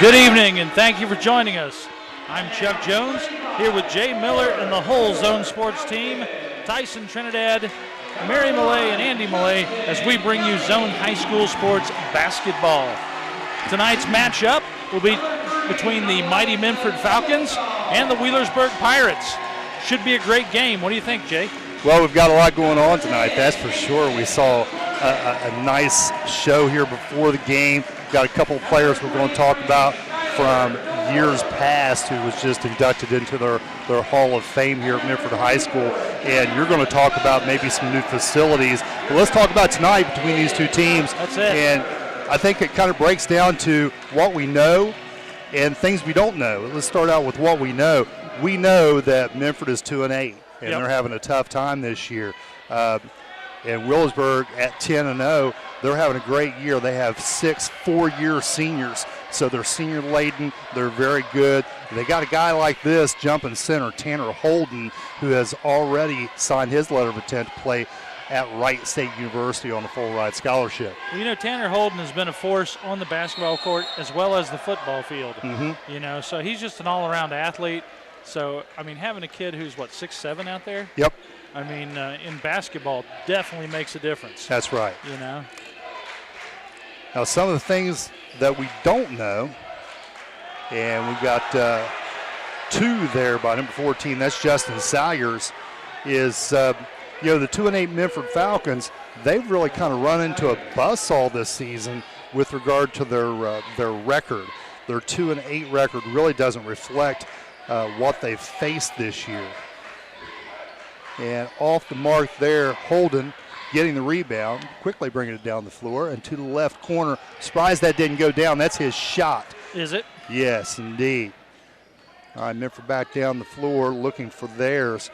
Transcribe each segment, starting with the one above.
Good evening, and thank you for joining us. I'm Chuck Jones, here with Jay Miller and the whole Zone Sports team, Tyson Trinidad, Mary Millay, and Andy Millay, as we bring you Zone High School Sports basketball. Tonight's matchup will be between the mighty Minford Falcons and the Wheelersburg Pirates. Should be a great game. What do you think, Jay? Well, we've got a lot going on tonight, that's for sure. We saw a nice show here before the game. Got a couple of players we're going to talk about from years past who was just inducted into their Hall of Fame here at Minford High School. And you're going to talk about maybe some new facilities. But let's talk about tonight between these two teams. That's it. And I think it kind of breaks down to what we know and things we don't know. Let's start out with what we know. We know that Minford is 2-8, and they're having a tough time this year. And Wheelersburg at 10-0, they're having a great year. They have 6 four-year seniors, so they're senior laden. They're very good. They got a guy like this jumping center, Tanner Holden, who has already signed his letter of intent to play at Wright State University on a full-ride scholarship. Well, you know, Tanner Holden has been a force on the basketball court as well as the football field. You know, so he's just an all-around athlete. So, I mean, having a kid who's, 6'7" out there? Yep. I mean, in basketball, definitely makes a difference. That's right. You know? Now, some of the things that we don't know, and we've got 2 there by number 14, that's Justin Salyers, is, the 2-8 Minford Falcons, they've really kind of run into a buzzsaw this season with regard to their record. Their 2-8 record really doesn't reflect what they've faced this year. And off the mark there, Holden getting the rebound, quickly bringing it down the floor, and to the left corner. Surprised that didn't go down. That's his shot. Is it? Yes, indeed. All right, Minford back down the floor looking for theirs.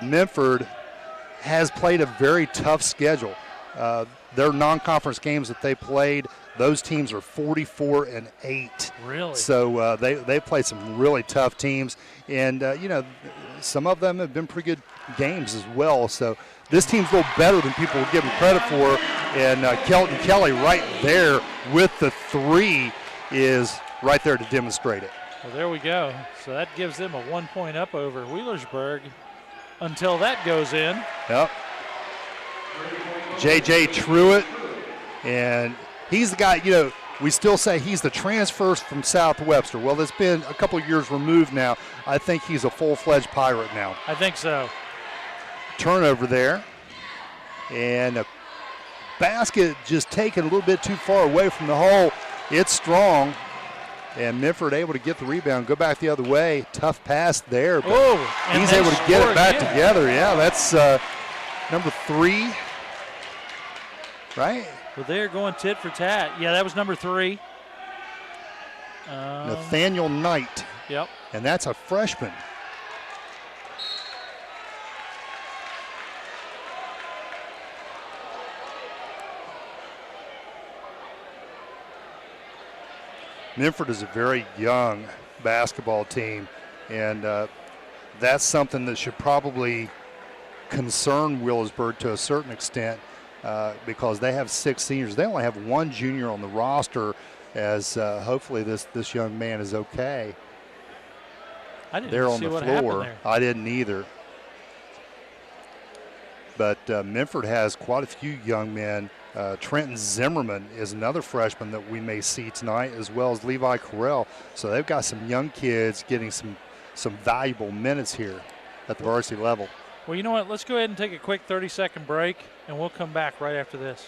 Minford has played a very tough schedule. Their non-conference games that they played, those teams are 44-8. Really? So they played some really tough teams, and some of them have been pretty good games as well. So this team's a little better than people will give them credit for. And Kelton Kelly right there with the 3 is right there to demonstrate it. Well, there we go. So that gives them a 1-point up over Wheelersburg until that goes in. Yep. J.J. Truitt, and he's the guy, we still say he's the transfer from South Webster. Well, it's been a couple of years removed now. I think he's a full-fledged Pirate now. I think so. Turnover there, and a basket just taken a little bit too far away from the hole. It's strong, and Minford able to get the rebound, go back the other way. Tough pass there, but he's able to get it back together. Yeah, that's number 3, right? Well, they're going tit for tat. Yeah, that was number 3. Nathaniel Knight. Yep. And that's a freshman. Minford is a very young basketball team, and that's something that should probably concern Wheelersburg to a certain extent because they have 6 seniors. They only have 1 junior on the roster, as hopefully this young man is okay. I didn't there on see the what floor. happened there. I didn't either. But Minford has quite a few young men. Trenton Zimmerman is another freshman that we may see tonight, as well as Levi Carell. So they've got some young kids getting some valuable minutes here at the varsity level. Well, you know what? Let's go ahead and take a quick 30-second break, and we'll come back right after this.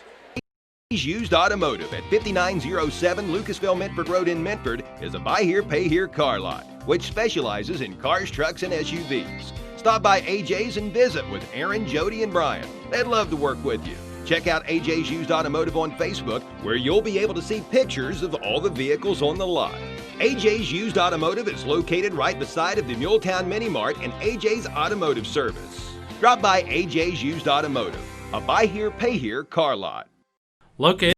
Used Automotive at 5907 Lucasville Minford Road in Minford is a buy here, pay here car lot, which specializes in cars, trucks, and SUVs. Stop by AJ's and visit with Aaron, Jody, and Brian. They'd love to work with you. Check out AJ's Used Automotive on Facebook, where you'll be able to see pictures of all the vehicles on the lot. AJ's Used Automotive is located right beside of the Muletown Mini Mart and AJ's Automotive Service. Drop by AJ's Used Automotive, a buy here, pay here car lot. Located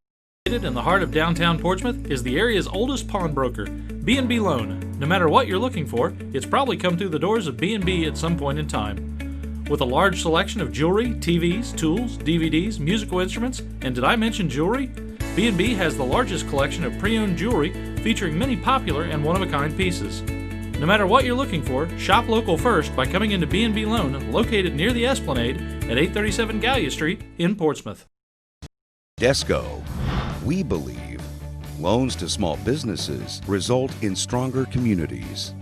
in the heart of downtown Portsmouth is the area's oldest pawnbroker, B&B Loan. No matter what you're looking for, it's probably come through the doors of B&B at some point in time. With a large selection of jewelry, TVs, tools, DVDs, musical instruments, and did I mention jewelry? B&B has the largest collection of pre-owned jewelry featuring many popular and one-of-a-kind pieces. No matter what you're looking for, shop local first by coming into B&B Loan, located near the Esplanade at 837 Gallia Street in Portsmouth. Desco. We believe loans to small businesses result in stronger communities.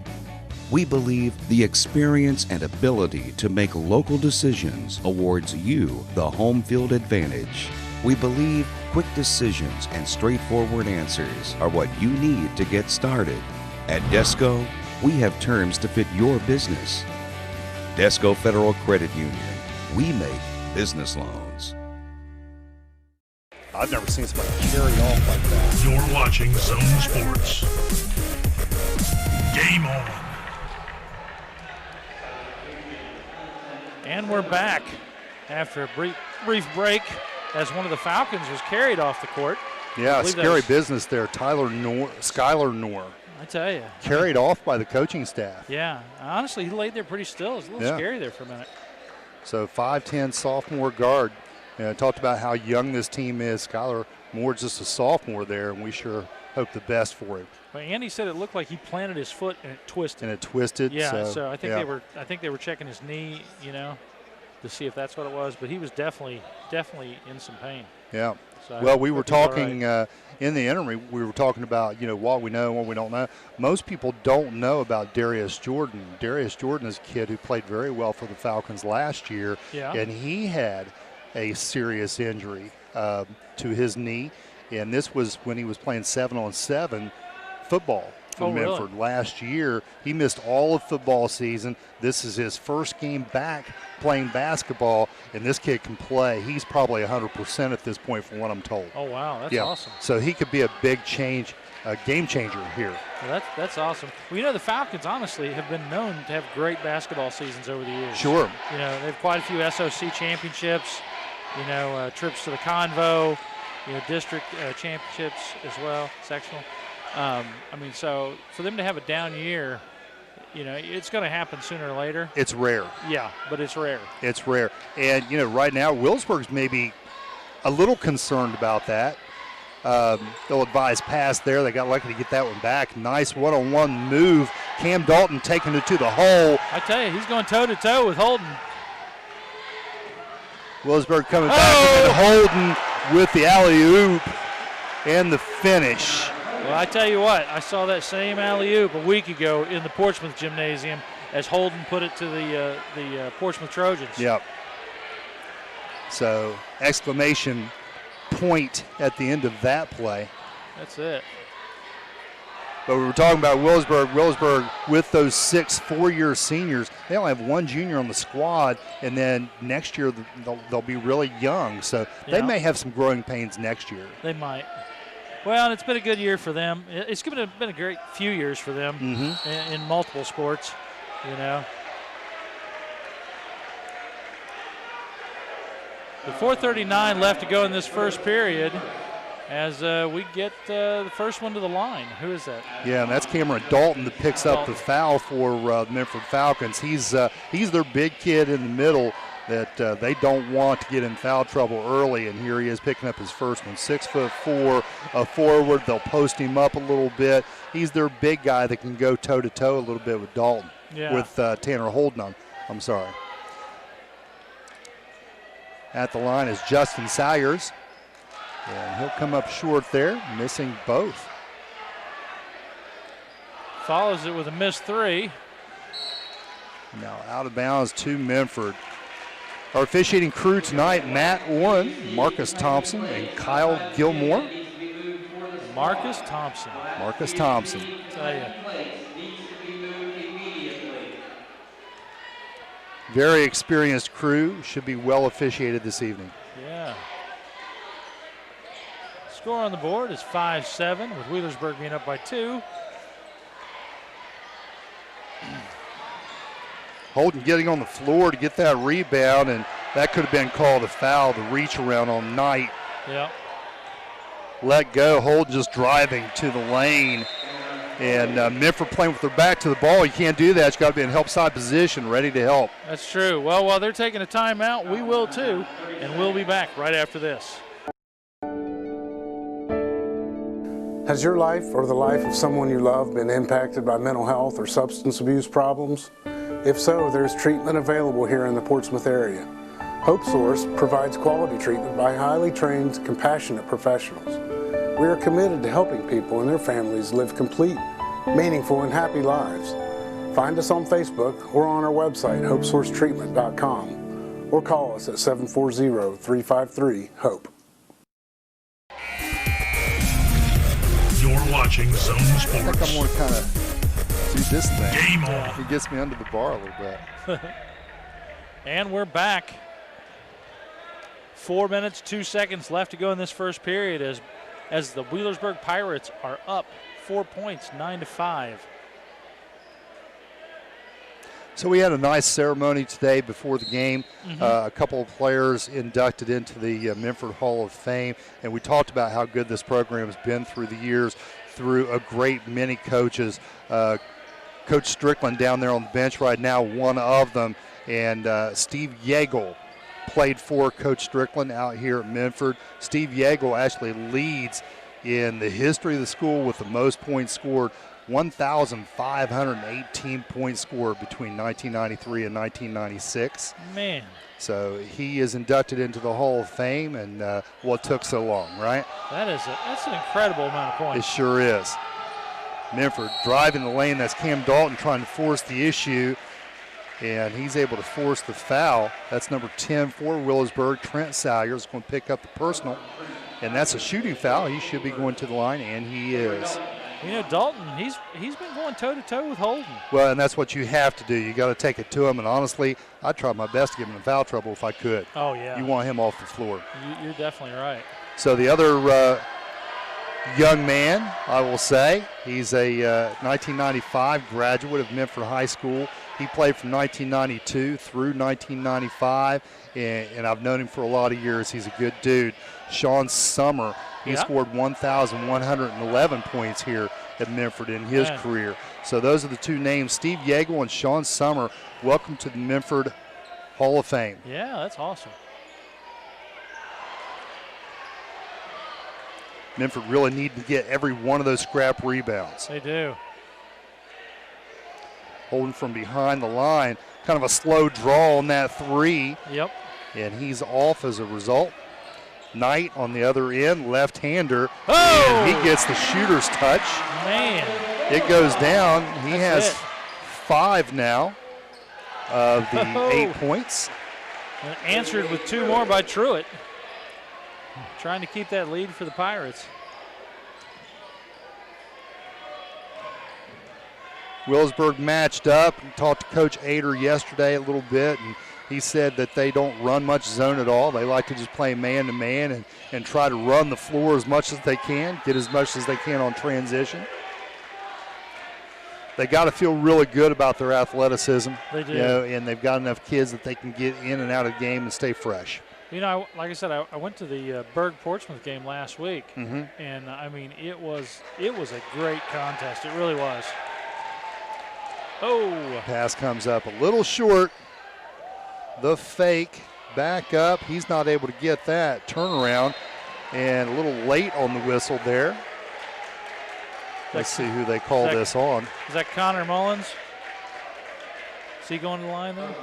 We believe the experience and ability to make local decisions awards you the home field advantage. We believe quick decisions and straightforward answers are what you need to get started. At Desco, we have terms to fit your business. Desco Federal Credit Union. We make business loans. I've never seen somebody carry off like that. You're watching Zone Sports. Game on. And we're back after a brief break as one of the Falcons was carried off the court. Yeah, scary business there. Skylar Noor. I tell you. Carried off by the coaching staff. Yeah, honestly, he laid there pretty still. It was a little scary there for a minute. So 5'10" sophomore guard. Talked about how young this team is. Skylar Moore's just a sophomore there, and we sure hope the best for him. Well, Andy said it looked like he planted his foot and it twisted. Yeah, so I think they were checking his knee, to see if that's what it was. But he was definitely in some pain. Yeah. So well, we were talking in the interim. We were talking about what we know and what we don't know. Most people don't know about Darius Jordan. Darius Jordan is a kid who played very well for the Falcons last year, and he had a serious injury to his knee, and this was when he was playing 7-on-7 football for Minford last year. He missed all of football season. This is his first game back playing basketball, and this kid can play. He's probably 100% at this point from what I'm told. Oh, wow, that's awesome. So he could be a big change, a game changer here. Well, that's awesome. Well, the Falcons, honestly, have been known to have great basketball seasons over the years. Sure. They have quite a few SOC championships, trips to the Convo, district championships as well, sectional. So for them to have a down year, it's going to happen sooner or later. It's rare. Yeah, but it's rare. It's rare. And, right now, Wheelersburg's maybe a little concerned about that. They'll advise pass there. They got lucky to get that one back. Nice one-on-one move. Cam Dalton taking it to the hole. I tell you, he's going toe-to-toe with Holden. Wheelersburg coming back, and Holden with the alley-oop and the finish. Well, I tell you what, I saw that same alley-oop a week ago in the Portsmouth Gymnasium as Holden put it to the Portsmouth Trojans. Yep. So, exclamation point at the end of that play. That's it. But we were talking about Wheelersburg with those 6 four-year seniors. They only have one junior on the squad, and then next year they'll be really young. So they may have some growing pains next year. They might. Well, it's been a good year for them. It's been a great few years for them in multiple sports, With 4:39 left to go in this first period as we get the first one to the line. Who is that? Yeah, and that's Cameron Dalton that picks up the foul for the Minford Falcons. He's their big kid in the middle that they don't want to get in foul trouble early, and here he is picking up his first one. 6'4", a forward. They'll post him up a little bit. He's their big guy that can go toe-to-toe a little bit with Dalton, with Tanner Holden. I'm sorry. At the line is Justin Sayers, and he'll come up short there, missing both. Follows it with a missed three. Now out of bounds to Minford. Our officiating crew tonight, Matt Oren, Marcus Thompson, and Kyle Gilmore. Marcus Thompson. Marcus Thompson. Tell you. Very experienced crew. Should be well officiated this evening. Yeah. Score on the board is 5-7, with Wheelersburg being up by 2. Holden getting on the floor to get that rebound, and that could have been called a foul, the reach around on Knight. Yeah. Let go. Holden just driving to the lane. And Minford playing with their back to the ball. You can't do that. You've got to be in help side position, ready to help. That's true. Well, while they're taking a timeout, we will too, and we'll be back right after this. Has your life or the life of someone you love been impacted by mental health or substance abuse problems? If so, there's treatment available here in the Portsmouth area. Hope Source provides quality treatment by highly trained, compassionate professionals. We are committed to helping people and their families live complete, meaningful, and happy lives. Find us on Facebook or on our website, hopesourcetreatment.com, or call us at 740-353-HOPE. You're watching Zone I Sports. think I'm going to kind of do this thing. Game on. He gets me under the bar a little bit. And we're back. 4 minutes, 2 seconds left to go in this first period as the Wheelersburg Pirates are up 4 points, 9-5. So we had a nice ceremony today before the game. A couple of players inducted into the Minford Hall of Fame, and we talked about how good this program has been through the years, through a great many coaches. Coach Strickland down there on the bench right now, one of them, and Steve Yeagle played for Coach Strickland out here at Minford. Steve Yeagle actually leads in the history of the school with the most points scored, 1,518 points scored between 1993 and 1996. Man. So he is inducted into the Hall of Fame, and what took so long, right? That's an incredible amount of It points. sure is. Minford driving the lane. That's Cam Dalton trying to force the issue, and he's able to force the foul. That's number 10 for Wheelersburg. Trent Salyer is going to pick up the personal, and that's a shooting foul. He should be going to the line, and he is. You know, Dalton, he's been going toe-to-toe with Holden. Well, and that's what you have to do. You got to take it to him, and honestly, I'd try my best to give him in foul trouble if I could. Oh, yeah. You want him off the floor. You're definitely right. So the other young man, I will say, he's a 1995 graduate of Minford High School. He played from 1992 through 1995, and I've known him for a lot of years. He's a good dude. Sean Summer, he scored 1,111 points here at Minford in his career. So those are the two names, Steve Yeagle and Sean Summer. Welcome to the Minford Hall of Fame. Yeah, that's awesome. Minford really need to get every one of those scrap rebounds. They do. Holding from behind the line, kind of a slow draw on that three. Yep. And he's off as a result. Knight on the other end, left-hander. Oh! And he gets the shooter's touch. Man. It goes down. He That's has it. 5 now of the 8 points. And answered with 2 more by Truitt. Trying to keep that lead for the Pirates. Wheelersburg matched up. We talked to Coach Ader yesterday a little bit, and he said that they don't run much zone at all. They like to just play man-to-man and try to run the floor as much as they can, get as much as they can on transition. They got to feel really good about their athleticism. They do. You know, and they've got enough kids that they can get in and out of the game and stay fresh. You know, like I said, I went to the Berg-Portsmouth game last week, and I mean, it was a great contest. It really was. Oh. Pass comes up a little short. The fake, back up. He's not able to get that. Turnaround, and a little late on the whistle there. Let's see who they call this on. Is that Connor Mullins? Is he going to the line though?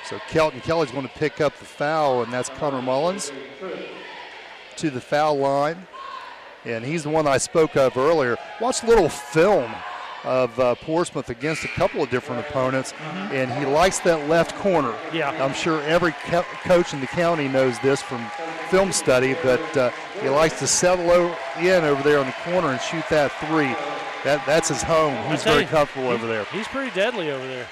So Kelton Kelly's going to pick up the foul, and that's Connor Mullins to the foul line. And he's the one I spoke of earlier. Watch a little film of Portsmouth against a couple of different opponents, and he likes that left corner. Yeah. I'm sure every coach in the county knows this from film study, but he likes to settle in over there on the corner and shoot that three. That's his home. He's very comfortable over there. He's pretty deadly over there.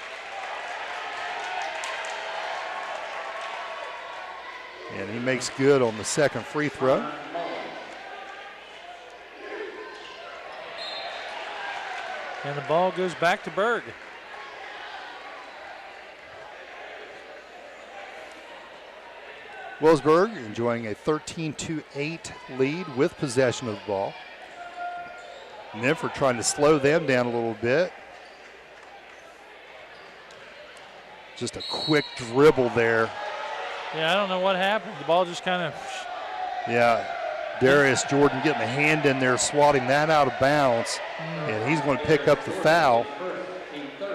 And he makes good on the second free throw. And the ball goes back to Berg. Wheelersburg enjoying a 13-8 lead with possession of the ball. Minford trying to slow them down a little bit. Just a quick dribble there. Yeah, I don't know what happened. The ball just kind of Yeah, Darius Jordan getting a hand in there, swatting that out of bounds, and he's going to pick up the foul.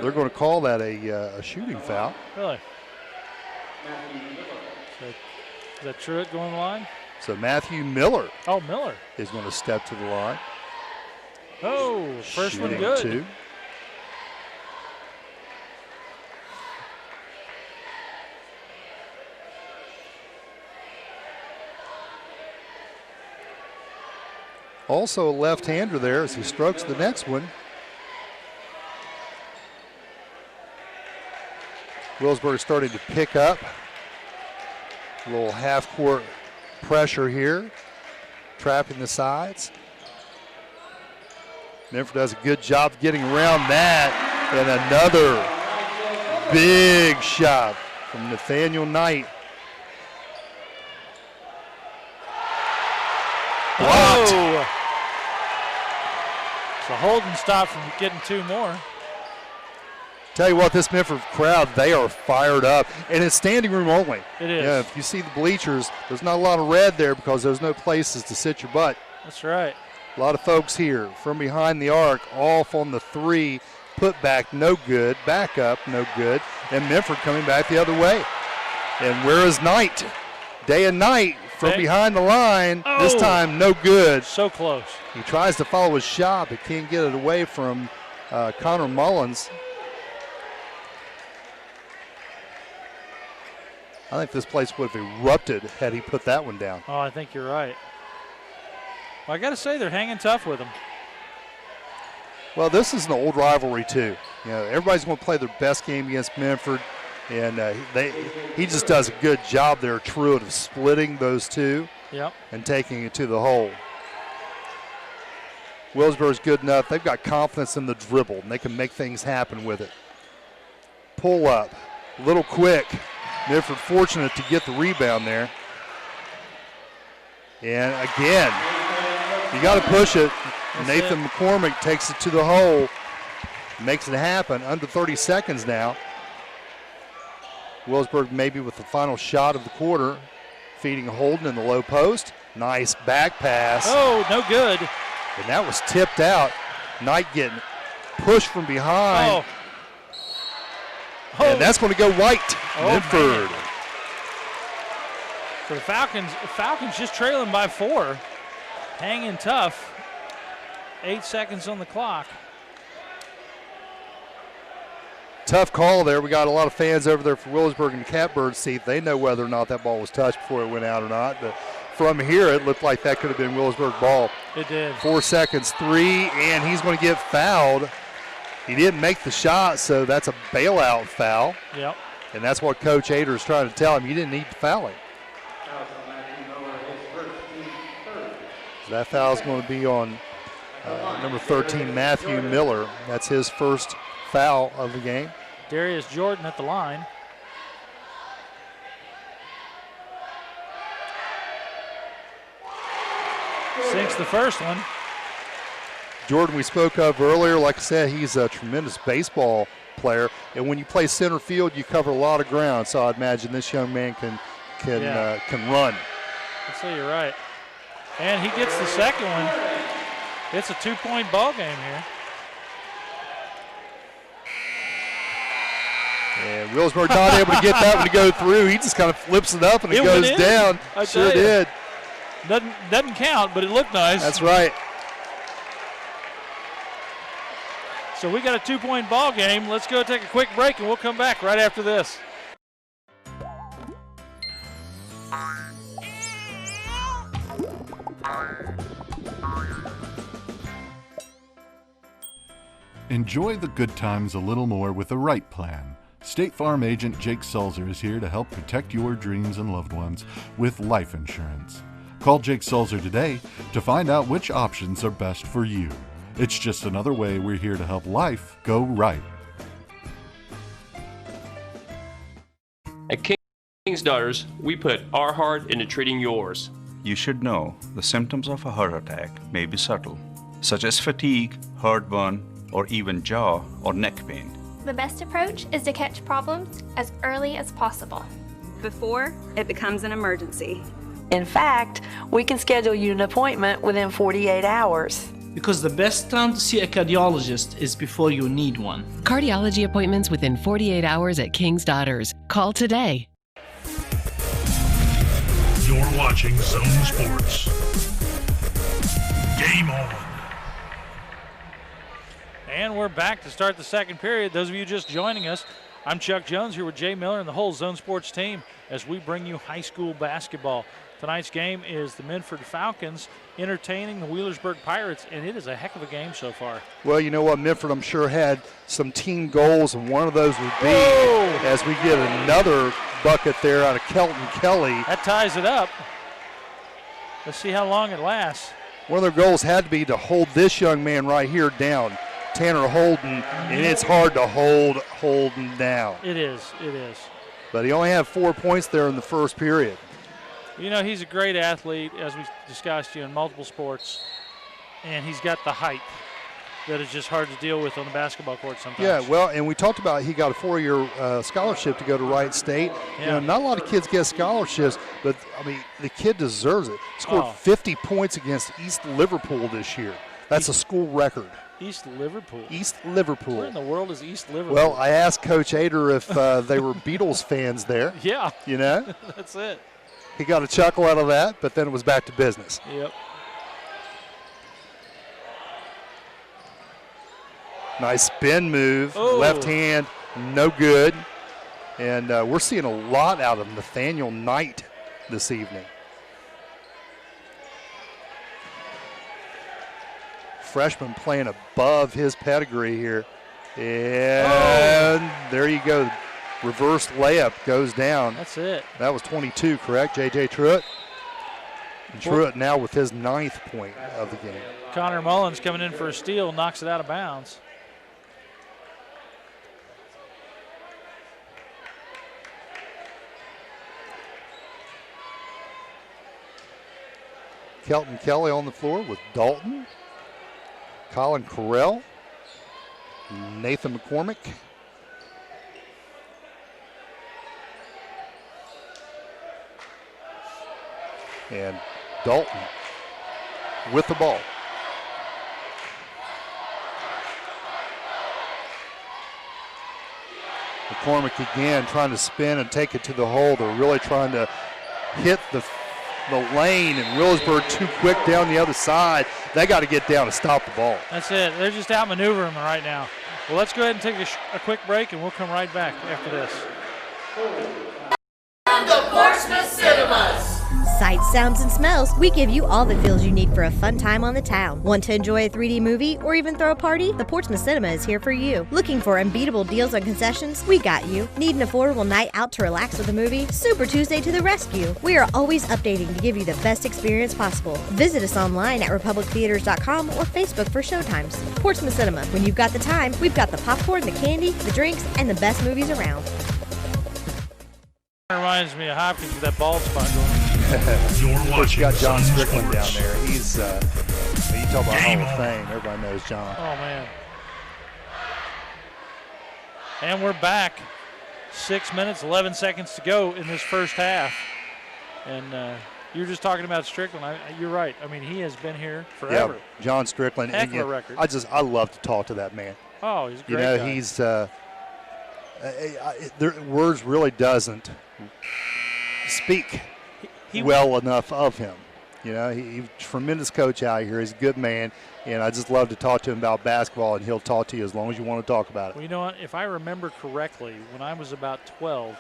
They're going to call that a shooting foul. Really? Is that Truitt going the line? So Matthew Miller. Oh, Miller is going to step to the line. Oh, first Shooting one good. 2. Also a left-hander there as he strokes the next one. Wheelersburg starting to pick up. A little half-court pressure here, trapping the sides. Minford does a good job getting around that. And another big shot from Nathaniel Knight. Blocked. Oh! So Holden stopped from getting 2 more. Tell you what, this Minford crowd, they are fired up. And it's standing room only. It is. Yeah, if you see the bleachers, there's not a lot of red there because there's no places to sit your butt. That's right. A lot of folks here from behind the arc, off on the 3, put back, no good, back up, no good, and Minford coming back the other way. And where is Knight? Day and night from behind the line, this time no good. So close. He tries to follow his shot, but can't get it away from Connor Mullins. I think this place would have erupted had he put that one down. Oh, I think you're right. Well, I got to say, they're hanging tough with him. Well, this is an old rivalry, too. You know, everybody's going to play their best game against Minford, and he just does a good job there, Truitt, of splitting those two and taking it to the hole. Wheelersburg's good enough. They've got confidence in the dribble, and they can make things happen with it. Pull up, a little quick. Minford fortunate to get the rebound there. And again, you got to push it. Nathan McCormick takes it to the hole, makes it happen. Under 30 seconds now. Wheelersburg maybe with the final shot of the quarter, feeding Holden in the low post. Nice back pass. Oh, no good. And that was tipped out. Knight getting pushed from behind. And that's going to go White. Minford. Man. For the Falcons just trailing by 4. Hanging tough. 8 seconds on the clock. Tough call there. We got a lot of fans over there for Wheelersburg in the Catbird seat. They know whether or not that ball was touched before it went out or not. But from here, it looked like that could have been Wheelersburg ball. It did. 4 seconds, 3, and he's going to get fouled. He didn't make the shot, so that's a bailout foul. Yep. And that's what Coach Ader is trying to tell him. You didn't need to foul him. So that foul is going to be on number 13, Matthew Miller. That's his first foul of the game. Darius Jordan at the line. Sinks the first one. Jordan we spoke of earlier, like I said, he's a tremendous baseball player. And when you play center field, you cover a lot of ground. So I'd imagine this young man can run. I'd say you're right. And he gets the second one. It's a 2-point ball game here. And Wheelersburg not able to get that one to go through. He just kind of flips it up and it goes down. Sure did. Doesn't count, but it looked nice. That's right. So we got a 2-point ball game. Let's go take a quick break, and we'll come back right after this. Enjoy the good times a little more with the right plan. State Farm agent Jake Sulzer is here to help protect your dreams and loved ones with life insurance. Call Jake Sulzer today to find out which options are best for you. It's just another way we're here to help life go right. At King's Daughters, we put our heart into treating yours. You should know the symptoms of a heart attack may be subtle, such as fatigue, heartburn, or even jaw or neck pain. The best approach is to catch problems as early as possible, before it becomes an emergency. In fact, we can schedule you an appointment within 48 hours. Because the best time to see a cardiologist is before you need one. Cardiology appointments within 48 hours at King's Daughters. Call today. You're watching Zone Sports. Game on. And we're back to start the second period. Those of you just joining us, I'm Chuck Jones here with Jay Miller and the whole Zone Sports team as we bring you high school basketball. Tonight's game is the Minford Falcons entertaining the Wheelersburg Pirates, and it is a heck of a game so far. Well, you know what, Minford, I'm sure, had some team goals, and one of those would be as we get another bucket there out of Kelton Kelly. That ties it up. Let's see how long it lasts. One of their goals had to be to hold this young man right here down, Tanner Holden, and it's hard to hold Holden down. It is, it is. But he only had 4 points there in the first period. You know, he's a great athlete, as we discussed, in multiple sports, and he's got the height that is just hard to deal with on the basketball court sometimes. Yeah, well, and we talked about he got a 4-year scholarship to go to Wright State. Yeah. You know, not a lot of kids get scholarships, but, I mean, the kid deserves it. Scored 50 points against East Liverpool this year. That's a school record. East Liverpool? East Liverpool. Where in the world is East Liverpool? Well, I asked Coach Ader if they were Beatles fans there. Yeah. You know? That's it. He got a chuckle out of that, but then it was back to business. Yep. Nice spin move. Oh. Left hand, no good. And we're seeing a lot out of Nathaniel Knight this evening. Freshman playing above his pedigree here. And there you go. Reverse layup goes down. That's it. That was 22, correct, J.J. Truitt? And Truitt now with his 9th point of the game. Connor Mullins coming in for a steal, knocks it out of bounds. Kelton Kelly on the floor with Dalton, Colin Carell, Nathan McCormick. And Dalton with the ball. McCormick again trying to spin and take it to the hole. They're really trying to hit the lane, and Wheelersburg too quick down the other side. They got to get down and stop the ball. That's it. They're just outmaneuvering them right now. Well, let's go ahead and take a quick break, and we'll come right back after this. The Portsmouth Cinemas. Sights, sounds, and smells, we give you all the feels you need for a fun time on the town. Want to enjoy a 3D movie or even throw a party? The Portsmouth Cinema is here for you. Looking for unbeatable deals on concessions? We got you. Need an affordable night out to relax with a movie? Super Tuesday to the rescue. We are always updating to give you the best experience possible. Visit us online at republictheaters.com or Facebook for showtimes. Portsmouth Cinema. When you've got the time, we've got the popcorn, the candy, the drinks, and the best movies around. Reminds me of Hopkins with that bald spot going. You're watching got John Zone Strickland Sports. down there. He's, you talk about Hall of Fame. Everybody knows John. Oh, man. And we're back. 6 minutes, 11 seconds to go in this first half. And you were just talking about Strickland. You're right. I mean, he has been here forever. Yeah, John Strickland. Heck of a Again, record. I love to talk to that man. Oh, he's a great You know, guy. he's words really doesn't speak well enough of him. You know, he's a tremendous coach out here. He's a good man, and I just love to talk to him about basketball, and he'll talk to you as long as you want to talk about it. Well, you know what? If I remember correctly, when I was about 12,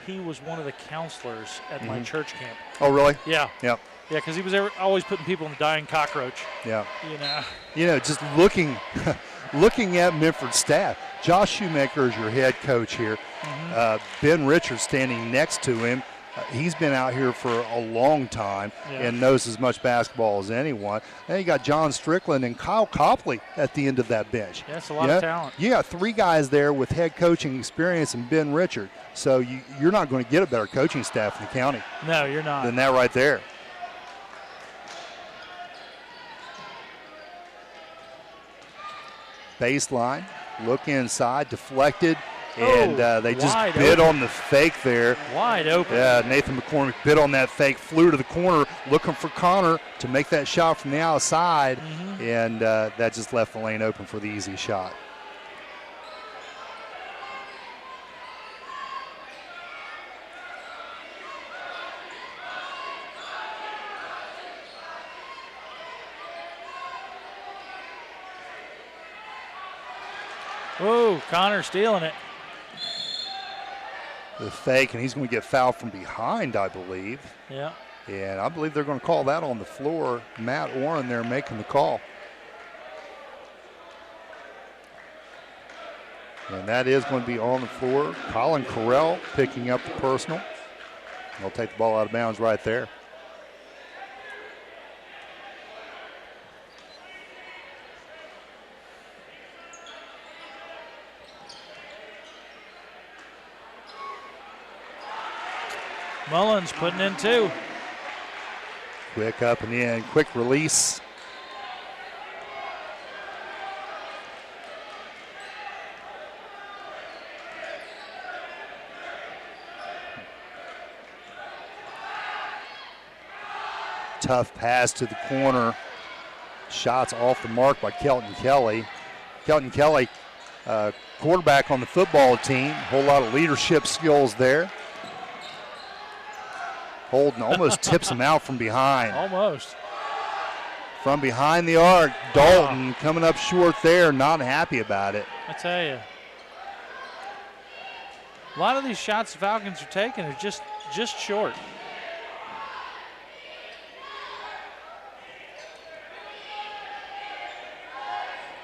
he was one of the counselors at my church camp. Oh, really? Yeah. Yep. Yeah, because he was always putting people in the dying cockroach. Yeah. You know. Just looking at Minford's staff. Josh Shoemaker is your head coach here. Ben Richards standing next to him. He's been out here for a long time and knows as much basketball as anyone. Then you got John Strickland and Kyle Copley at the end of that bench. That's a lot of talent. You got 3 guys there with head coaching experience and Ben Richard. So you're not going to get a better coaching staff in the county. No, you're not. Than that right there. Baseline, look inside, deflected. And they just bid on the fake there. Wide open. Yeah, Nathan McCormick bid on that fake, flew to the corner, looking for Connor to make that shot from the outside, and that just left the lane open for the easy shot. Whoa, Connor stealing it. The fake, and he's going to get fouled from behind, I believe. Yeah. And I believe they're going to call that on the floor. Matt Warren there making the call. And that is going to be on the floor. Colin Carell picking up the personal. They'll take the ball out of bounds right there. Mullins putting in 2. Quick up and in, quick release. Tough pass to the corner. Shots off the mark by Kelton Kelly. Kelton Kelly, quarterback on the football team. Whole lot of leadership skills there. Holden almost tips him out from behind. Almost. From behind the arc, Dalton coming up short there, not happy about it. I tell you. A lot of these shots the Falcons are taking are just short.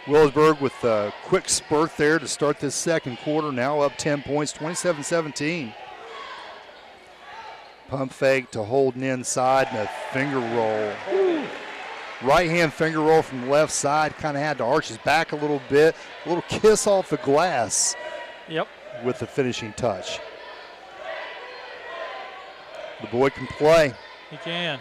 Wheelersburg with a quick spurt there to start this second quarter, now up 10 points, 27-17. Pump fake to Holden inside and a finger roll. Right-hand finger roll from the left side, kind of had to arch his back a little bit. A little kiss off the glass. Yep. With the finishing touch. The boy can play. He can.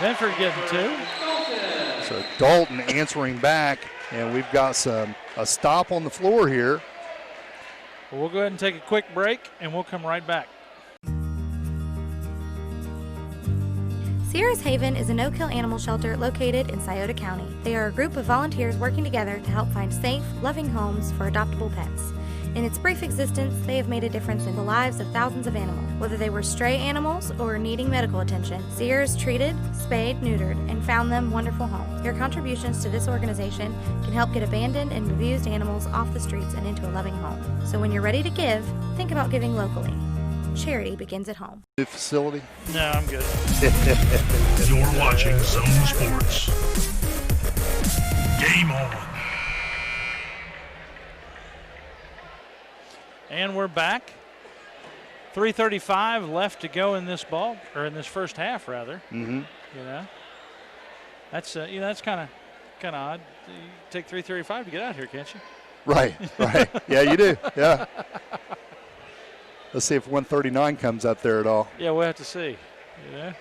Minford getting 2. So Dalton answering back, and we've got a stop on the floor here. Well, we'll go ahead and take a quick break, and we'll come right back. Sierra's Haven is a no-kill animal shelter located in Scioto County. They are a group of volunteers working together to help find safe, loving homes for adoptable pets. In its brief existence, they have made a difference in the lives of thousands of animals. Whether they were stray animals or needing medical attention, Sierra's treated, spayed, neutered, and found them wonderful homes. Your contributions to this organization can help get abandoned and abused animals off the streets and into a loving home. So when you're ready to give, think about giving locally. Charity begins at home. New facility? No, I'm good. You're watching Zone Sports. Game on. And we're back. 3:35 left to go in this ball, or in this first half, rather. Mm-hmm. You know, that's that's kind of odd. You take 3:35 to get out here, can't you? Right. Yeah, you do. Yeah. Let's see if 139 comes up there at all. Yeah, we'll have to see. Yeah.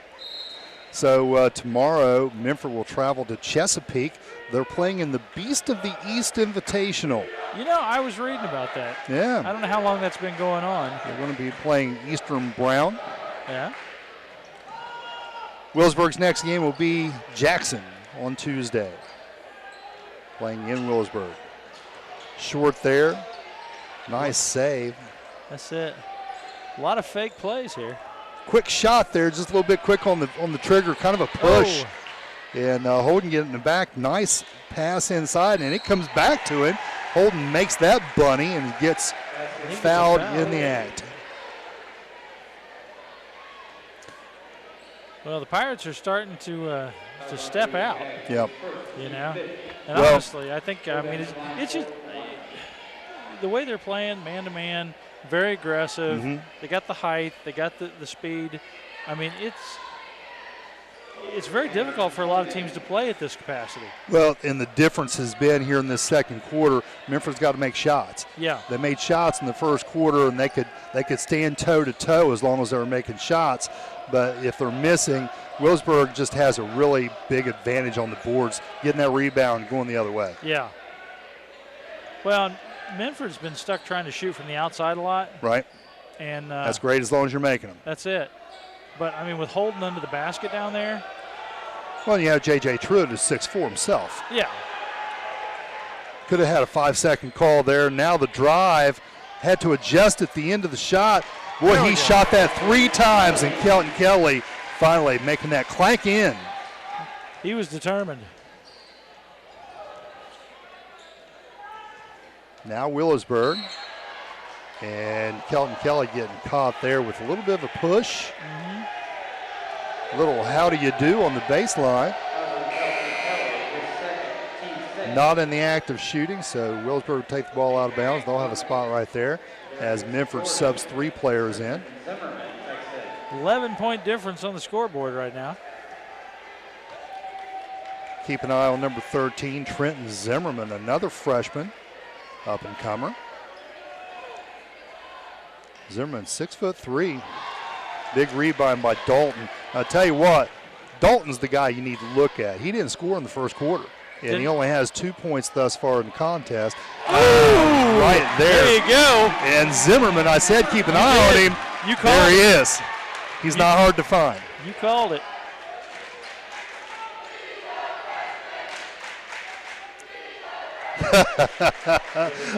So tomorrow, Minford will travel to Chesapeake. They're playing in the Beast of the East Invitational. You know, I was reading about that. Yeah. I don't know how long that's been going on. They're going to be playing Eastern Brown. Yeah. Wheelersburg's next game will be Jackson on Tuesday. Playing in Wheelersburg. Short there. Nice save. That's it. A lot of fake plays here. Quick shot there, just a little bit quick on the trigger, kind of a push. Oh. And Holden getting it back. Nice pass inside, and it comes back to him. Holden makes that bunny and gets fouled in the act. Well, the Pirates are starting to step out. Yep. You know, and honestly, I think it's just the way they're playing man to man. Very aggressive. Mm-hmm. They got the height. They got the speed. I mean, it's very difficult for a lot of teams to play at this capacity. Well, and the difference has been here in this second quarter, Minford's got to make shots. Yeah. They made shots in the first quarter, and they could stand toe-to-toe as long as they were making shots. But if they're missing, Wheelersburg just has a really big advantage on the boards, getting that rebound, going the other way. Yeah. Well, Minford's been stuck trying to shoot from the outside a lot. Right. And that's great as long as you're making them. That's it. But, I mean, with Holden under the basket down there. Well, you have J.J. Truitt, who's 6'4" himself. Yeah. Could have had a 5-second call there. Now the drive, had to adjust at the end of the shot. Boy, he shot that 3 times, and Kelton Kelly finally making that clank in. He was determined. Now Wheelersburg. And Kelton Kelly getting caught there with a little bit of a push. A little how do you do on the baseline. Not in the act of shooting, so Wheelersburg will take the ball out of bounds. They'll have a spot right there as Minford subs 3 players in. 11-point difference on the scoreboard right now. Keep an eye on number 13, Trenton Zimmerman, another freshman, up-and-comer. Zimmerman, 6'3". Big rebound by Dalton. I'll tell you what, Dalton's the guy you need to look at. He didn't score in the first quarter, and he only has 2 points thus far in the contest. Oh, right there. There you go. And Zimmerman, I said keep an eye on him. You called there it. He is. He's not hard to find. You called it.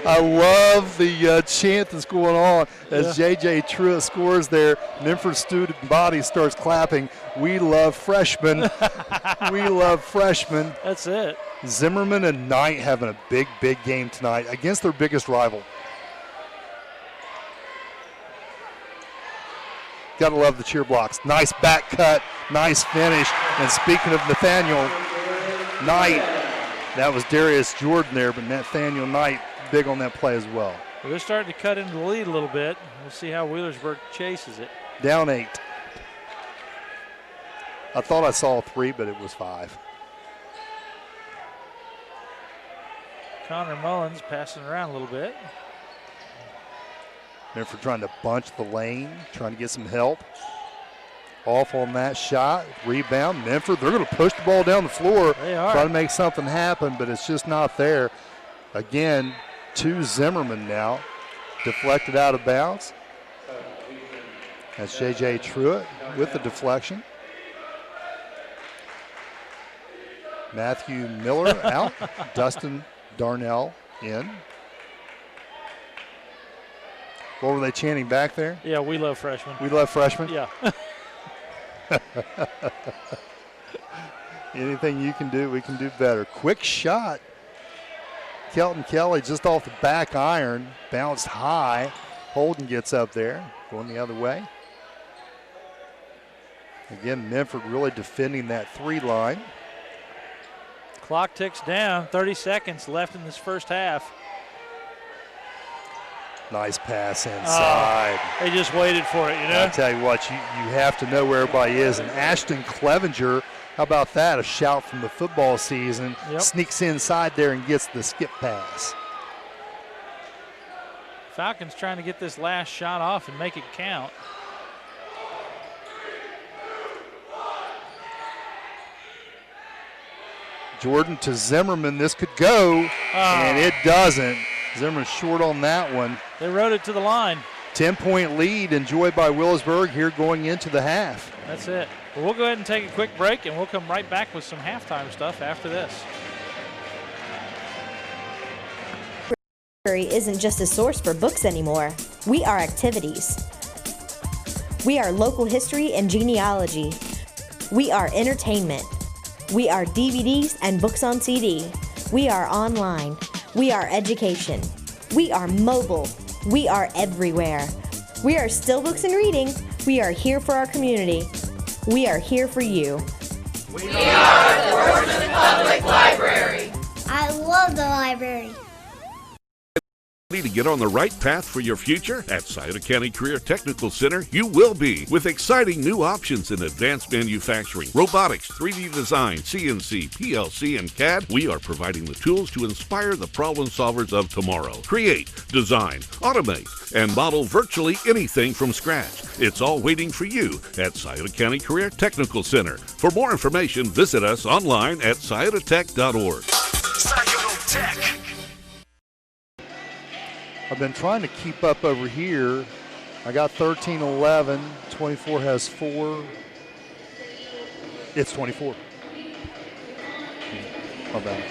I love the chant that's going on as J.J. Truitt scores there. Minford student body starts clapping. We love freshmen. We love freshmen. That's it. Zimmerman and Knight having a big, big game tonight against their biggest rival. Gotta love the cheer blocks. Nice back cut, nice finish. And speaking of Nathaniel Knight, that was Darius Jordan there, but Nathaniel Knight big on that play as well. They're starting to cut into the lead a little bit. We'll see how Wheelersburg chases it. Down 8. I thought I saw 3, but it was 5. Connor Mullins passing around a little bit. Minford trying to bunch the lane, trying to get some help. Off on that shot, rebound. Minford, they're going to push the ball down the floor. They are. Try to make something happen, but it's just not there. Again, to Zimmerman now. Deflected out of bounds. That's J.J. Truitt with the deflection. Matthew Miller out. Dustin Darnell in. What were they chanting back there? Yeah, we love freshmen. We love freshmen? Yeah. Anything you can do, we can do better. Quick shot. Kelton Kelly just off the back iron. Bounced high. Holden gets up there. Going the other way. Again, Minford really defending that 3 line. Clock ticks down. 30 seconds left in this first half. Nice pass inside. They just waited for it, you know? I'll tell you what, you have to know where everybody is. And Ashton Clevenger, how about that? A shout from the football season. Yep. Sneaks inside there and gets the skip pass. Falcons trying to get this last shot off and make it count. Jordan to Zimmerman. This could go, and it doesn't. Zimmerman short on that one. They rode it to the line. 10-point lead enjoyed by Wheelersburg here going into the half. That's it. Well, we'll go ahead and take a quick break, and we'll come right back with some halftime stuff after this. Library isn't just a source for books anymore. We are activities. We are local history and genealogy. We are entertainment. We are DVDs and books on CD. We are online. We are education. We are mobile. We are everywhere. We are still books and reading. We are here for our community. We are here for you. We are the Portsmouth Public Library. I love the library. To get on the right path for your future? At Scioto County Career Technical Center, you will be, with exciting new options in advanced manufacturing, robotics, 3D design, CNC, PLC, and CAD. We are providing the tools to inspire the problem solvers of tomorrow. Create, design, automate, and model virtually anything from scratch. It's all waiting for you at Scioto County Career Technical Center. For more information, visit us online at sciototech.org. Scioto Tech. I've been trying to keep up over here. I got 13-11. 24 has 4. It's 24. My bad.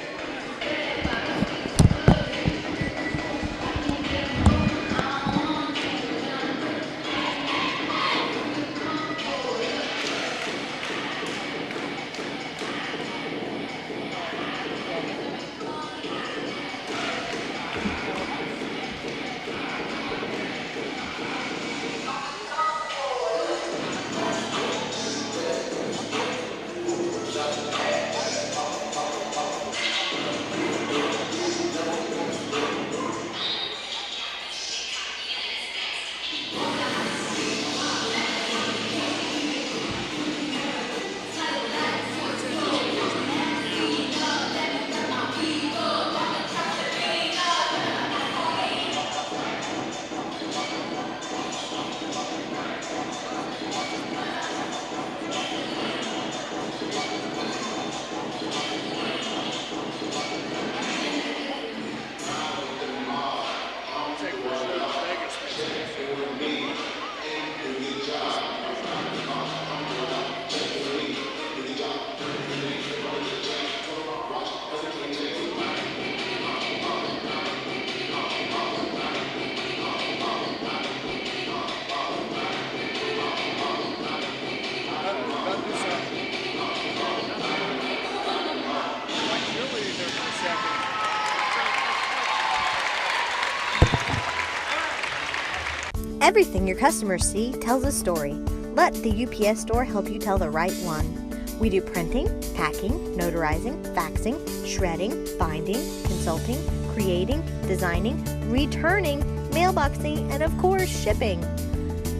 Everything your customers see tells a story. Let the UPS store help you tell the right one. We do printing, packing, notarizing, faxing, shredding, binding, consulting, creating, designing, returning, mailboxing, and of course, shipping.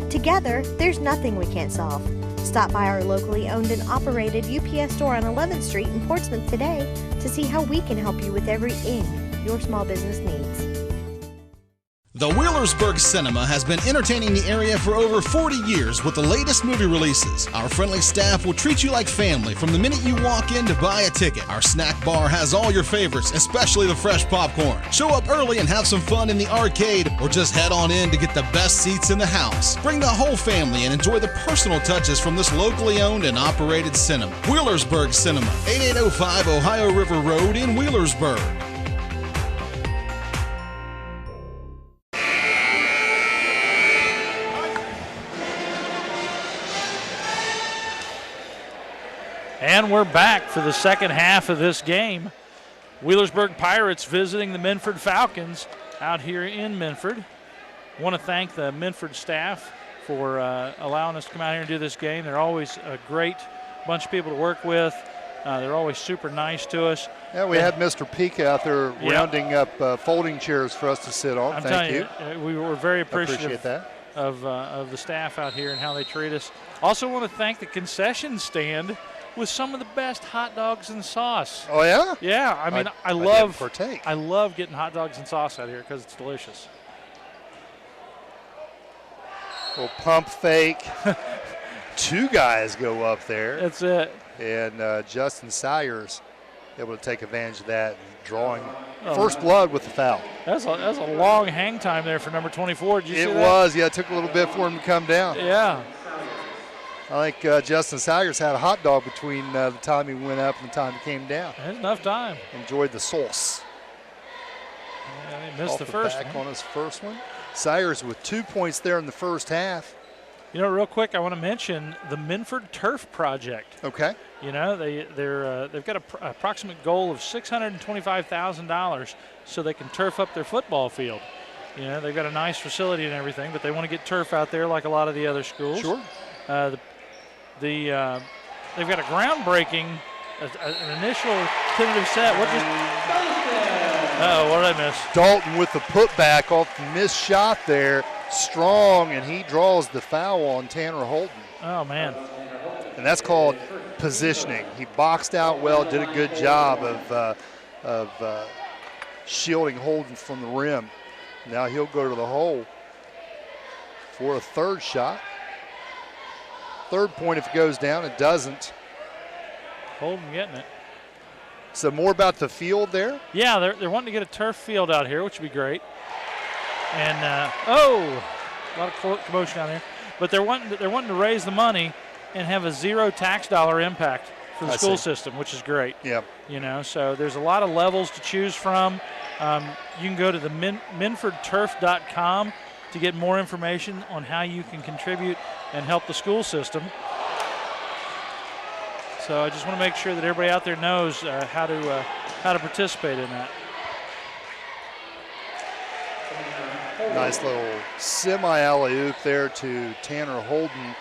Together, there's nothing we can't solve. Stop by our locally owned and operated UPS store on 11th Street in Portsmouth today to see how we can help you with everything your small business needs. The Wheelersburg Cinema has been entertaining the area for over 40 years with the latest movie releases. Our friendly staff will treat you like family from the minute you walk in to buy a ticket. Our snack bar has all your favorites, especially the fresh popcorn. Show up early and have some fun in the arcade, or just head on in to get the best seats in the house. Bring the whole family and enjoy the personal touches from this locally owned and operated cinema. Wheelersburg Cinema, 8805 Ohio River Road in Wheelersburg. And we're back for the second half of this game. Wheelersburg Pirates visiting the Minford Falcons out here in Minford. Want to thank the Minford staff for allowing us to come out here and do this game. They're always a great bunch of people to work with. They're always super nice to us. Yeah, we had Mr. Peak out there rounding up folding chairs for us to sit on. Thank you. We were very appreciative that. of the staff out here and how they treat us. Also want to thank the concession stand with some of the best hot dogs and sauce. Oh, yeah? Yeah, I mean, I love getting hot dogs and sauce out here because it's delicious. Little pump fake. Two guys go up there. That's it. And Justin Sayers able to take advantage of that, drawing first blood with the foul. That's a long hang time there for number 24. Did you see that? It was, yeah. It took a little bit for him to come down. Yeah. I think Justin Sayers had a hot dog between the time he went up and the time he came down. That's enough time. Enjoyed the sauce. Yeah, he missed the first back one. on his first one. Sayers with 2 points there in the first half. You know, real quick, I want to mention the Minford Turf Project. Okay. You know, they've got an approximate goal of $625,000 so they can turf up their football field. You know, they've got a nice facility and everything, but they want to get turf out there like a lot of the other schools. Sure. They've got a groundbreaking, an initial tentative set. What did I miss? Dalton with the putback off the missed shot there. Strong, and he draws the foul on Tanner Holden. Oh, man. And that's called positioning. He boxed out well, did a good job of shielding Holden from the rim. Now he'll go to the hole for a third shot. Third point if it goes down. It doesn't. Holden getting it. So more about the field there? Yeah, they're wanting to get a turf field out here, which would be great. And a lot of commotion down there. But they're wanting to raise the money and have a zero tax dollar impact for the school system, which is great. Yeah. You know, so there's a lot of levels to choose from. You can go to the minfordturf.com to get more information on how you can contribute and help the school system. So I just want to make sure that everybody out there knows how to participate in that. Nice little semi-alley-oop there to Tanner Holden.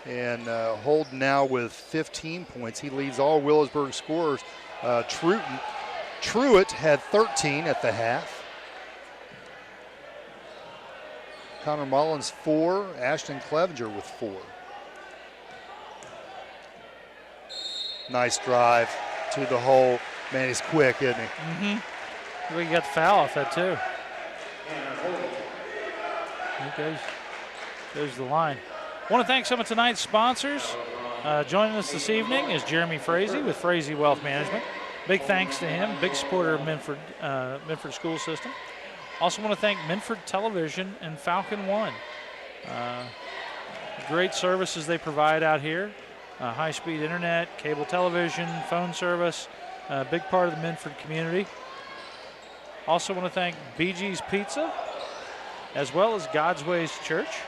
And Holden now with 15 points. He leads all Wheelersburg scorers. Truitt had 13 at the half. Connor Mullins 4, Ashton Clevenger with 4. Nice drive to the hole. Man, he's quick, isn't he? Mm-hmm. We got the foul off that too. There goes the line. I want to thank some of tonight's sponsors. Joining us this evening is Jeremy Frazee with Frazee Wealth Management. Big thanks to him, big supporter of Minford School System. Also want to thank Minford Television and Falcon One. Great services they provide out here. High-speed internet, cable television, phone service, big part of the Minford community. Also want to thank BG's Pizza, as well as God's Ways Church.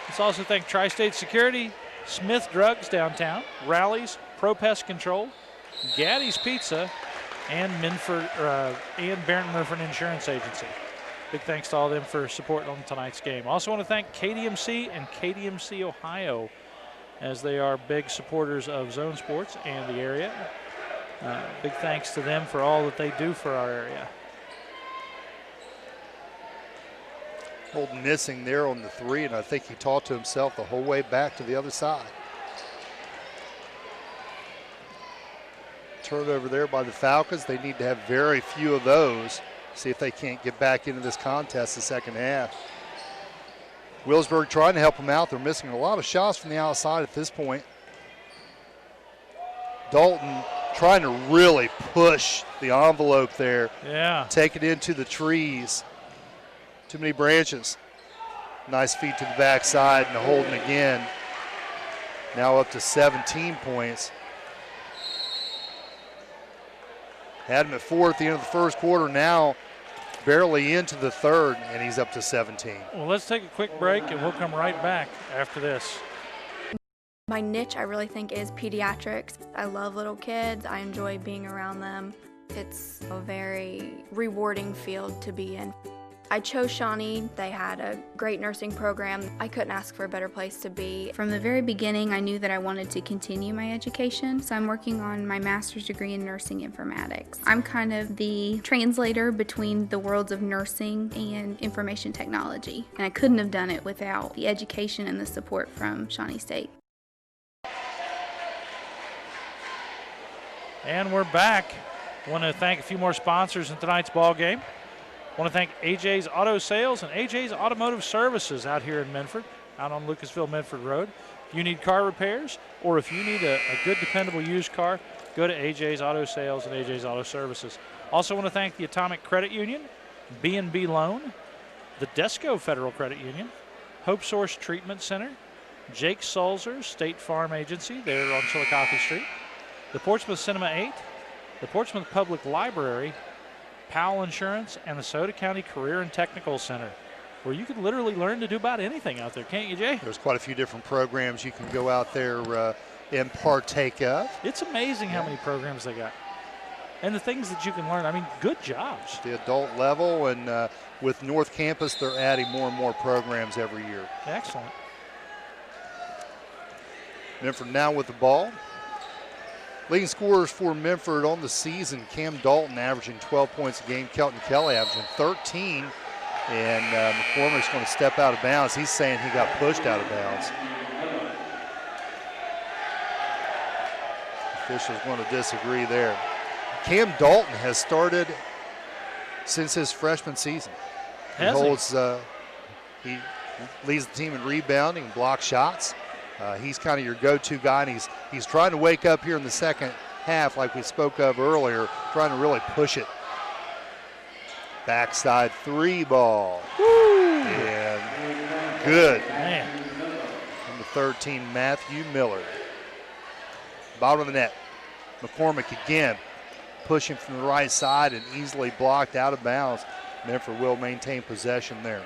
Let's also thank Tri-State Security, Smith Drugs downtown, Rallies, Pro Pest Control, Gaddy's Pizza, and Barron Minford Insurance Agency. Big thanks to all of them for supporting on tonight's game. Also want to thank KDMC and KDMC Ohio, as they are big supporters of Zone Sports and the area. Big thanks to them for all that they do for our area. Holden missing there on the 3, and I think he talked to himself the whole way back to the other side. Turnover there by the Falcons. They need to have very few of those. See if they can't get back into this contest the second half. Wheelersburg trying to help them out. They're missing a lot of shots from the outside at this point. Dalton trying to really push the envelope there. Yeah. Take it into the trees. Too many branches. Nice feed to the backside and Holden again. Now up to 17 points. Had him at 4 at the end of the first quarter. Now barely into the third, and he's up to 17. Well, let's take a quick break, and we'll come right back after this. My niche, I really think, is pediatrics. I love little kids. I enjoy being around them. It's a very rewarding field to be in. I chose Shawnee. They had a great nursing program. I couldn't ask for a better place to be. From the very beginning, I knew that I wanted to continue my education, so I'm working on my master's degree in nursing informatics. I'm kind of the translator between the worlds of nursing and information technology, and I couldn't have done it without the education and the support from Shawnee State. And we're back. I want to thank a few more sponsors in tonight's ball game. I want to thank AJ's Auto Sales and AJ's Automotive Services out here in Minford, out on Lucasville-Minford Road. If you need car repairs or if you need a good, dependable used car, go to AJ's Auto Sales and AJ's Auto Services. Also want to thank the Atomic Credit Union, B&B Loan, the Desco Federal Credit Union, Hope Source Treatment Center, Jake Sulzer State Farm Agency there on Chillicothe Street, the Portsmouth Cinema 8, the Portsmouth Public Library, Powell Insurance, and the Sauter County Career and Technical Center, where you can literally learn to do about anything out there, can't you, Jay? There's quite a few different programs you can go out there and partake of. It's amazing how many programs they got. And the things that you can learn, I mean, good jobs. The adult level, and with North Campus, they're adding more and more programs every year. Excellent. Minford now with the ball. Leading scorers for Minford on the season, Cam Dalton averaging 12 points a game, Kelton Kelly averaging 13, and McCormick's going to step out of bounds. He's saying he got pushed out of bounds. Officials want to disagree there. Cam Dalton has started since his freshman season. He leads the team in rebounding and block shots. He's kind of your go-to guy, and he's trying to wake up here in the second half like we spoke of earlier, trying to really push it. Backside 3 ball. Woo! And good. Man. Number 13, Matthew Miller. Bottom of the net. McCormick again pushing from the right side and easily blocked out of bounds. Minford will maintain possession there.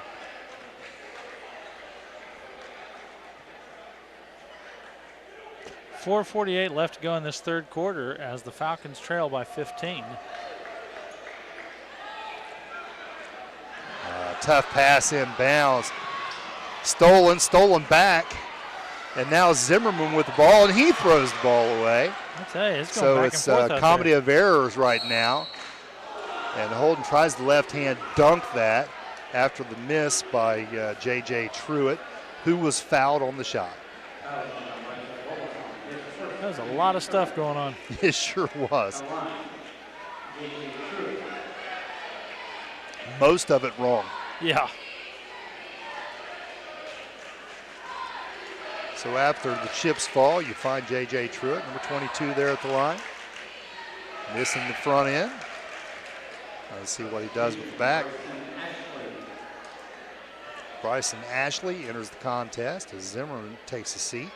.448 left to go in this third quarter as the Falcons trail by 15. Tough pass inbounds. Stolen back. And now Zimmerman with the ball, and he throws the ball away. I tell you, it's going back and forth. So it's a comedy of errors right now. And Holden tries the left hand dunk that after the miss by J.J. Truitt, who was fouled on the shot. There's a lot of stuff going on. It sure was. Most of it wrong. Yeah. So after the chips fall, you find J.J. Truitt, number 22 there at the line. Missing the front end. Let's see what he does with the back. Bryson Ashley enters the contest as Zimmerman takes a seat.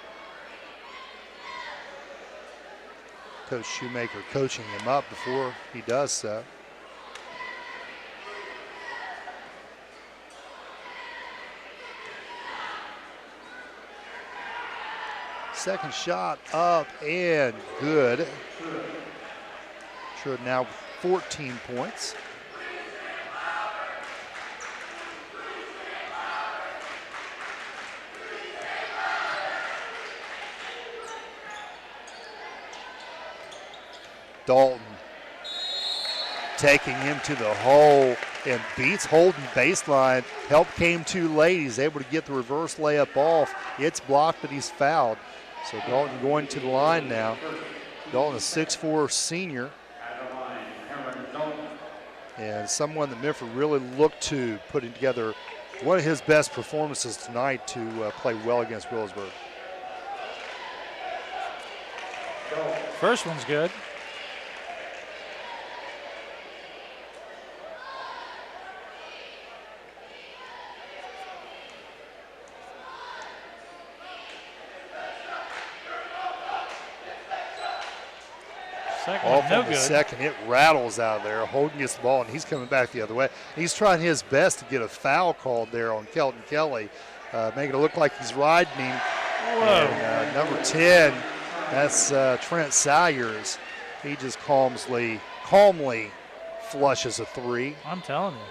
Coach Shoemaker coaching him up before he does so. Second shot up and good. Truitt now 14 points. Dalton taking him to the hole and beats Holden baseline. Help came too late. He's able to get the reverse layup off. It's blocked, but he's fouled. So Dalton going to the line now. Dalton, a 6'4" senior. And someone that Minford really looked to putting together one of his best performances tonight to play well against Wheelersburg. First one's good. Off on the second, it rattles out of there. Holden gets the ball, and he's coming back the other way. He's trying his best to get a foul called there on Kelton Kelly, making it look like he's riding him. Whoa. And number 10, that's Trent Salyers. He just calmly flushes a 3. I'm telling you.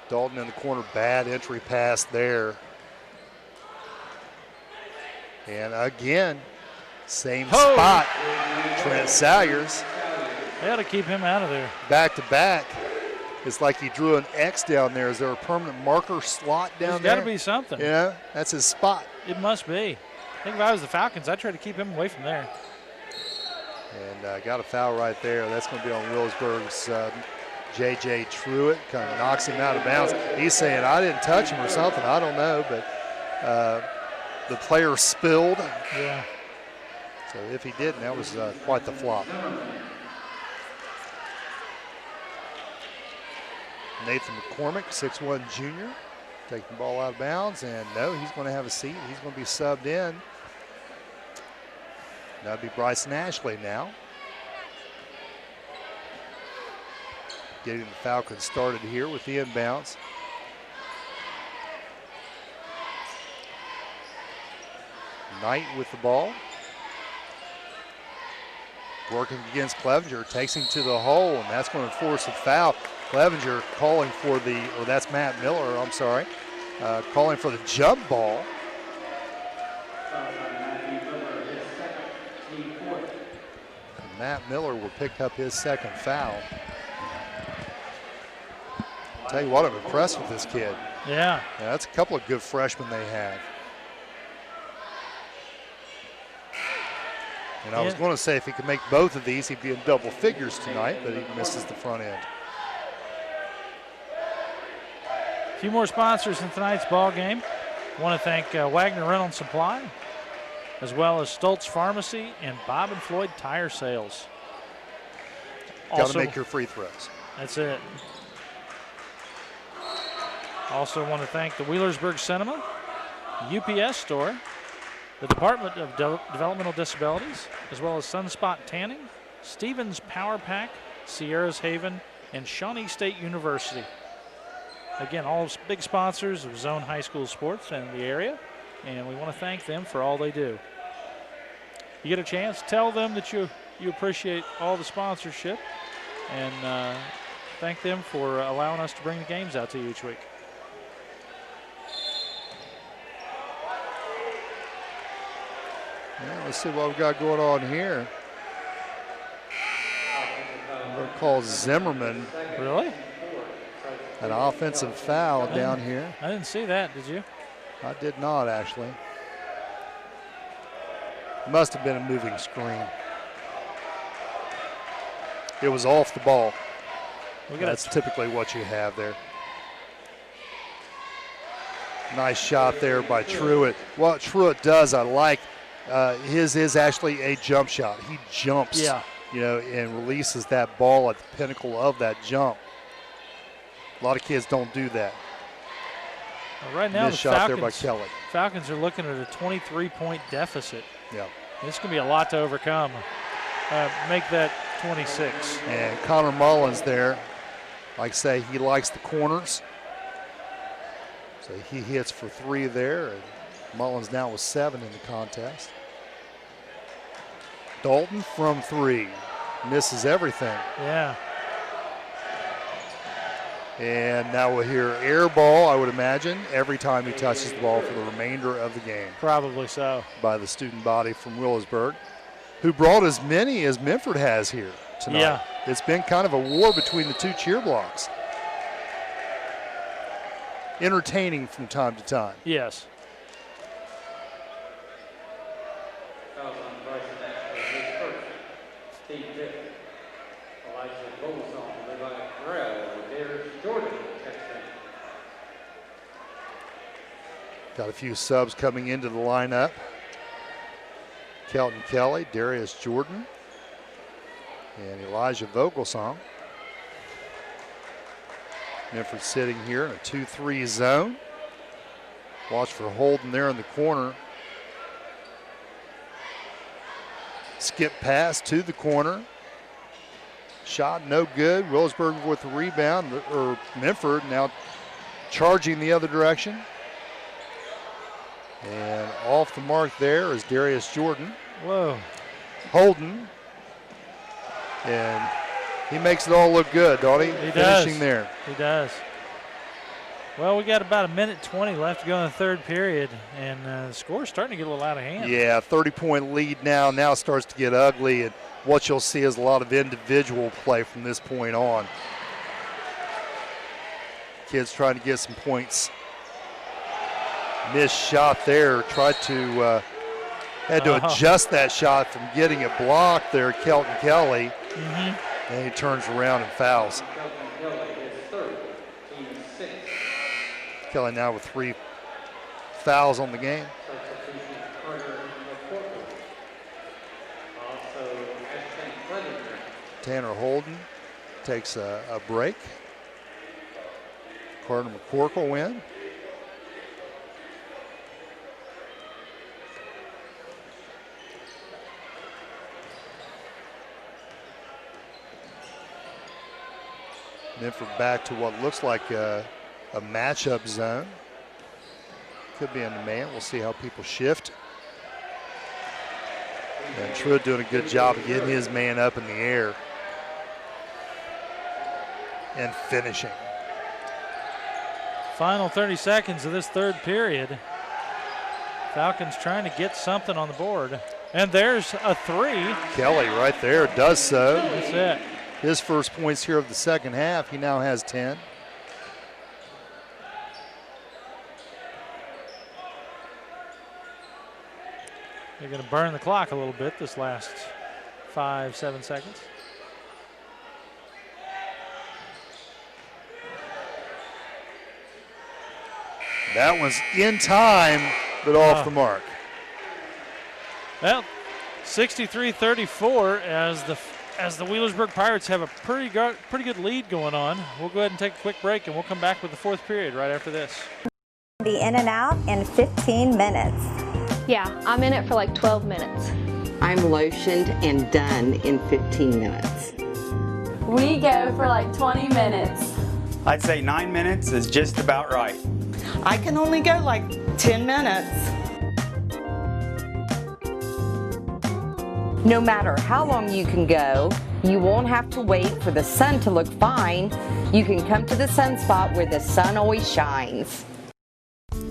Dalton in the corner, bad entry pass there. And again, same spot. Trent Salyers. They got to keep him out of there. Back to back. It's like he drew an X down there. Is there a permanent marker slot down there? There's got to be something. Yeah, that's his spot. It must be. I think if I was the Falcons, I'd try to keep him away from there. And got a foul right there. That's going to be on Wheelersburg's J.J. Truitt. Kind of knocks him out of bounds. He's saying, I didn't touch him or something. I don't know, but the player spilled. Yeah. So if he didn't, that was quite the flop. Nathan McCormick, 6'1" junior, taking the ball out of bounds, and no, he's going to have a seat. He's going to be subbed in. That'd be Bryson Ashley now. Getting the Falcons started here with the inbounds. Knight with the ball. Working against Clevenger, takes him to the hole, and that's going to force a foul. Clevenger calling for the, or that's Matt Miller, I'm sorry, calling for the jump ball. And Matt Miller will pick up his second foul. I'll tell you what, I'm impressed with this kid. Yeah. That's a couple of good freshmen they have. And I was going to say if he could make both of these, he'd be in double figures tonight, but he misses the front end. few more sponsors in tonight's ball game. I want to thank Wagner Rental and Supply, as well as Stoltz Pharmacy and Bob and Floyd Tire Sales. Got to make your free throws. That's it. Also want to thank the Wheelersburg Cinema, UPS Store, the Department of Developmental Disabilities, as well as Sunspot Tanning, Stevens Power Pack, Sierra's Haven, and Shawnee State University. Again, all big sponsors of Zone High School sports in the area, and we want to thank them for all they do. You get a chance, tell them that you appreciate all the sponsorship, and thank them for allowing us to bring the games out to you each week. Yeah, let's see what we've got going on here. I'm going to call Zimmerman. Really? An offensive foul down here. I didn't see that, did you? I did not, actually. Must have been a moving screen. It was off the ball. That's typically what you have there. Nice shot there by Truitt. What Truitt does, I like. His is actually a jump shot. He jumps, and releases that ball at the pinnacle of that jump. A lot of kids don't do that. Well, right now, Missed shot there by Kelly. Falcons are looking at a 23-point deficit. Yeah. It's going to be a lot to overcome. Make that 26. And Connor Mullins there, like I say, he likes the corners. So he hits for 3 there, and Mullins now with 7 in the contest. Dalton from 3, misses everything. Yeah. And now we'll hear air ball, I would imagine, every time he touches the ball for the remainder of the game. Probably so. By the student body from Wheelersburg, who brought as many as Minford has here tonight. Yeah. It's been kind of a war between the 2 cheer blocks. Entertaining from time to time. Yes. Got a few subs coming into the lineup. Kelton Kelly, Darius Jordan, and Elijah Vogelsong. Minford sitting here in a 2-3 zone. Watch for Holden there in the corner. Skip pass to the corner. Shot no good. Wheelersburg with the rebound, or Minford now charging the other direction. And off the mark there is Darius Jordan. Whoa. Holden. And he makes it all look good, don't he? He Finishing does. there. He does. Well, we got about 1:20 left to go in the third period, and the score's starting to get a little out of hand. Yeah, 30-point lead now. Now it starts to get ugly, and what you'll see is a lot of individual play from this point on. Kids trying to get some points. Missed shot there. Tried to had to adjust that shot from getting it blocked there. Kelton Kelly, and he turns around and fouls. Kelly now with 3 fouls on the game. Tanner Holden takes a break. Carter McCorkle win. Minford back to what looks like a matchup zone. Could be in the man. We'll see how people shift. And Truitt doing a good job of getting his man up in the air and finishing. Final 30 seconds of this third period. Falcons trying to get something on the board. And there's a 3. Kelly right there does so. That's it. His first points here of the second half. He now has 10. They're going to burn the clock a little bit this last 5-7 seconds. That one's in time, but off the mark. Well, 63-34 as the Wheelersburg Pirates have a pretty good lead going on. We'll go ahead and take a quick break, and we'll come back with the fourth period right after this. Be in and out in 15 minutes. Yeah, I'm in it for like 12 minutes. I'm lotioned and done in 15 minutes. We go for like 20 minutes. I'd say 9 minutes is just about right. I can only go like 10 minutes. No matter how long you can go, you won't have to wait for the sun to look fine. You can come to the sun spot where the sun always shines.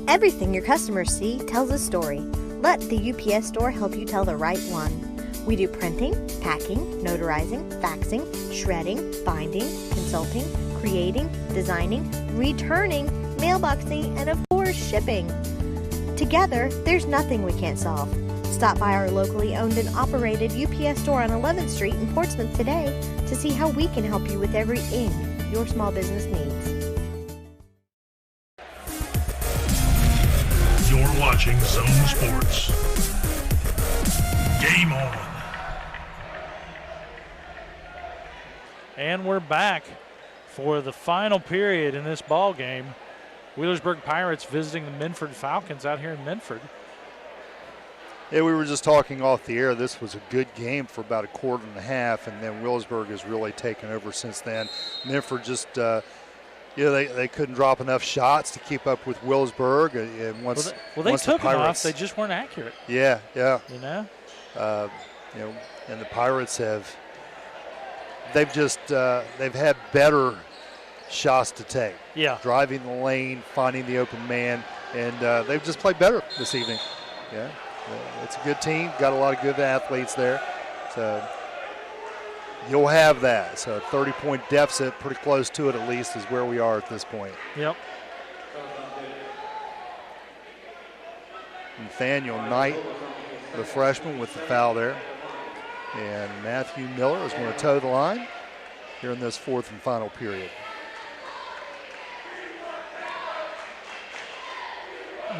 Everything your customers see tells a story. Let the UPS store help you tell the right one. We do printing, packing, notarizing, faxing, shredding, binding, consulting, creating, designing, returning, mailboxing, and of course shipping. Together, there's nothing we can't solve. Stop by our locally owned and operated UPS store on 11th Street in Portsmouth today to see how we can help you with everything your small business needs. You're watching Zone Sports. Game on. And we're back for the final period in this ball game. Wheelersburg Pirates visiting the Minford Falcons out here in Minford. Yeah, we were just talking off the air. This was a good game for about a quarter and a half, and then Wheelersburg has really taken over since then. Minford just, they couldn't drop enough shots to keep up with Wheelersburg. And once they took the Pirates, them off. They just weren't accurate. Yeah. You know, and the Pirates they've had better shots to take. Yeah, driving the lane, finding the open man, and they've just played better this evening. Yeah. It's a good team. Got a lot of good athletes there. So you'll have that. So a 30-point deficit, pretty close to it at least, is where we are at this point. Yep. Nathaniel Knight, the freshman, with the foul there. And Matthew Miller is going to toe the line here in this fourth and final period.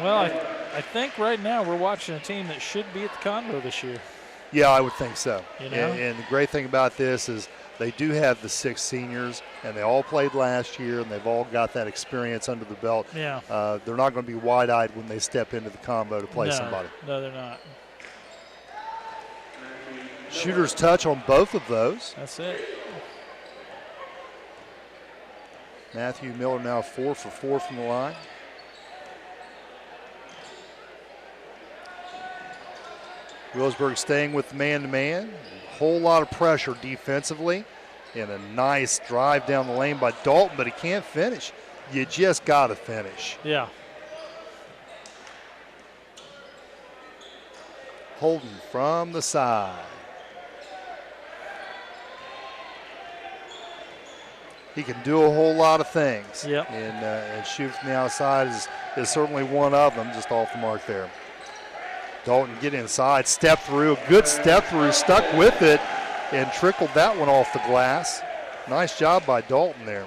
Well, I think right now we're watching a team that should be at the combo this year. Yeah, I would think so. You know? And the great thing about this is they do have the 6 seniors, and they all played last year, and they've all got that experience under the belt. Yeah. They're not going to be wide-eyed when they step into the combo to play somebody. No, they're not. Shooter's touch on both of those. That's it. Matthew Miller now 4 for 4 from the line. Wheelersburg staying with the man-to-man. Whole lot of pressure defensively. And a nice drive down the lane by Dalton, but he can't finish. You just got to finish. Yeah. Holden from the side. He can do a whole lot of things. Yep. And shoot from the outside is certainly one of them, just off the mark there. Dalton get inside, step through, a good step through, stuck with it, and trickled that one off the glass. Nice job by Dalton there.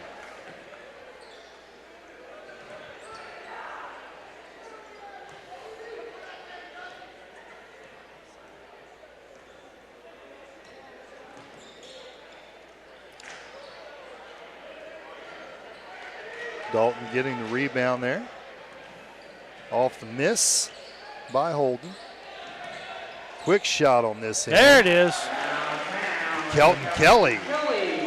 Dalton getting the rebound there. Off the miss by Holden. Quick shot on this end. There it is. Kelton Kelly.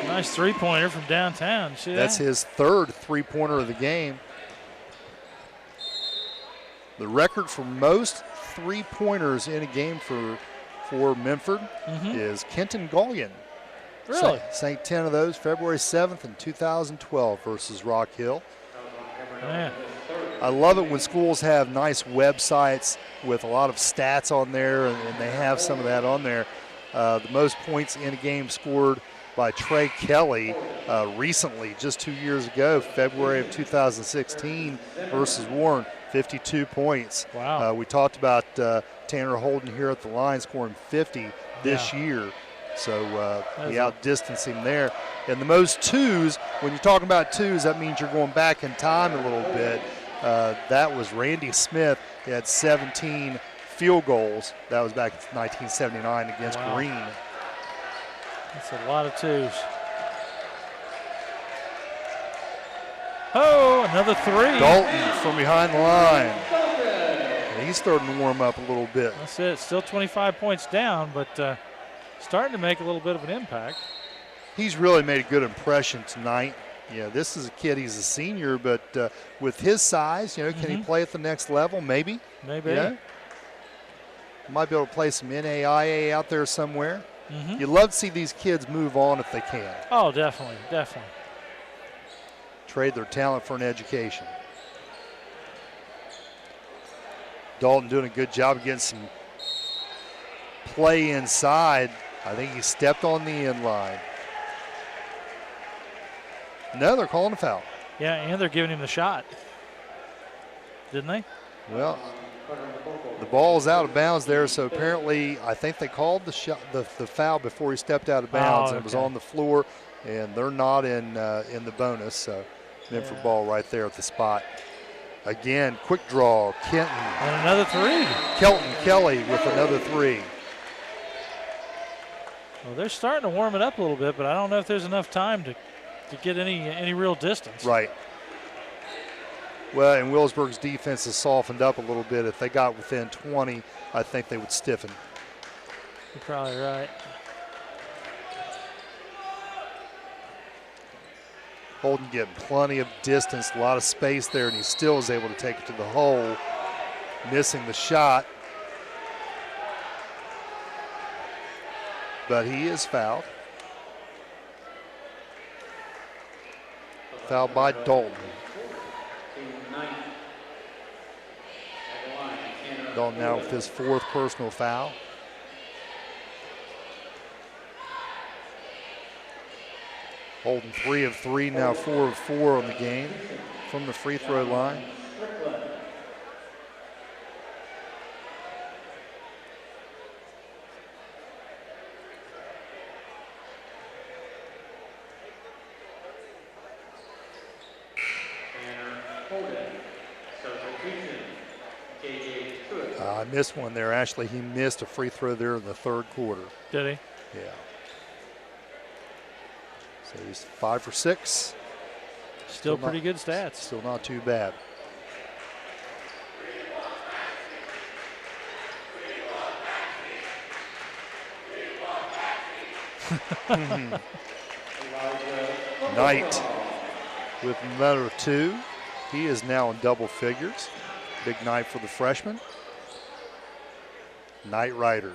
Nice three-pointer from downtown. See That's that? his third three-pointer of the game. The record for most three-pointers in a game for Minford is Kenton Gullion. Really? Sank 10 of those February 7th in 2012 versus Rock Hill. Man. I love it when schools have nice websites with a lot of stats on there, and they have some of that on there. The most points in a game scored by Trey Kelly recently, just 2 years ago, February of 2016 versus Warren, 52 points. Wow. We talked about Tanner Holden here at the line scoring 50 this year. So we outdistanced him there. And the most twos, when you're talking about twos, that means you're going back in time a little bit. That was Randy Smith. He had 17 field goals. That was back in 1979 against Green. That's a lot of twos. Oh, another three. Dalton from behind the line. He's starting to warm up a little bit. That's it. Still 25 points down, but starting to make a little bit of an impact. He's really made a good impression tonight. Yeah, this is a kid. He's a senior, but with his size, can he play at the next level? Maybe. Maybe. Yeah. Might be able to play some NAIA out there somewhere. You love to see these kids move on if they can. Oh, definitely, definitely. Trade their talent for an education. Dalton doing a good job of getting some play inside. I think he stepped on the end line. No, they're calling a foul. Yeah, and they're giving him the shot. Didn't they? Well, the ball's out of bounds there, so apparently I think they called the shot, the foul before he stepped out of bounds, and it was on the floor, and they're not in the bonus, so Minford ball right there at the spot. Again, quick draw, Kenton. And another three. Kelton Kelly with another three. Well, they're starting to warm it up a little bit, but I don't know if there's enough time to get any real distance. Right. Well, and Wheelersburg's defense has softened up a little bit. If they got within 20, I think they would stiffen. You're probably right. Holden getting plenty of distance, a lot of space there, and he still is able to take it to the hole, missing the shot. But he is fouled. Fouled by Dalton. Dalton now with his fourth personal foul. Holden 3 of 3, now 4 of 4 on the game from the free throw line. I missed one there. Actually, he missed a free throw there in the third quarter. Did he? Yeah. So he's 5 for 6. Still pretty good stats. Still not too bad. Knight with another 2. He is now in double figures. Big night for the freshman. Knight Ryder.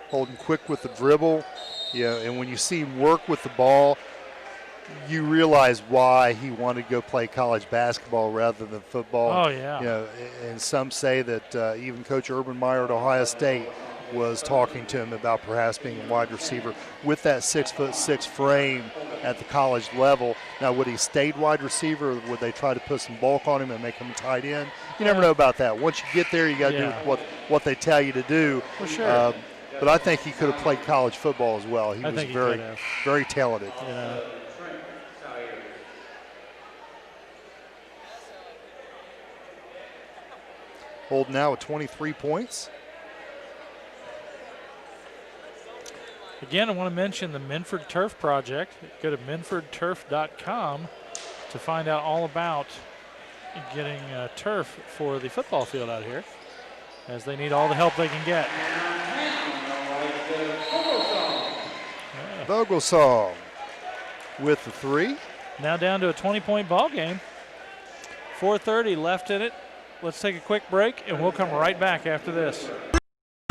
Holden quick with the dribble. Yeah, and when you see him work with the ball, you realize why he wanted to go play college basketball rather than football. Oh, yeah. You know, and some say that even Coach Urban Meyer at Ohio State was talking to him about perhaps being a wide receiver with that 6'6" frame at the college level. Now, would he stayed wide receiver, or would they try to put some bulk on him and make him a tight end? You never know about that. Once you get there, you got to do what they tell you to do. For sure. But I think he could have played college football as well. He was very, very talented. Yeah. Holden now with 23 points. Again, I want to mention the Minford Turf Project. Go to minfordturf.com to find out all about getting turf for the football field out here, as they need all the help they can get. Vogelsong with the 3. Now down to a 20-point ball game. 4:30 left in it. Let's take a quick break, and we'll come right back after this.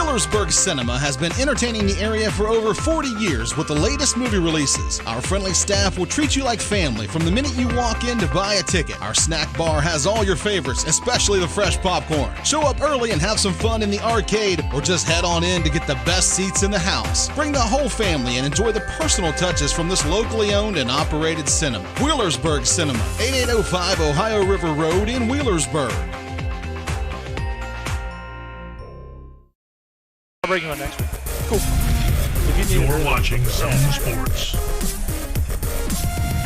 Wheelersburg Cinema has been entertaining the area for over 40 years with the latest movie releases. Our friendly staff will treat you like family from the minute you walk in to buy a ticket. Our snack bar has all your favorites, especially the fresh popcorn. Show up early and have some fun in the arcade, or just head on in to get the best seats in the house. Bring the whole family and enjoy the personal touches from this locally owned and operated cinema. Wheelersburg Cinema, 8805 Ohio River Road in Wheelersburg. I'll bring you on next week. Cool. You're watching Zone Sports.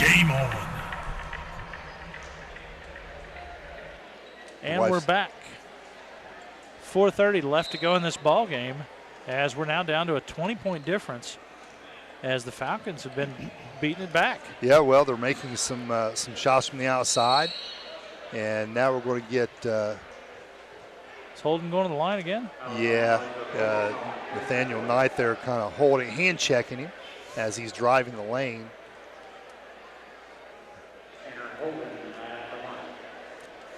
Game on. And we're back. 4:30 left to go in this ball game, as we're now down to a 20-point difference, as the Falcons have been beating it back. Yeah, well, they're making some shots from the outside, and now we're going to get. Is Holden going to the line again? Yeah, Nathaniel Knight there, kind of hand checking him as he's driving the lane.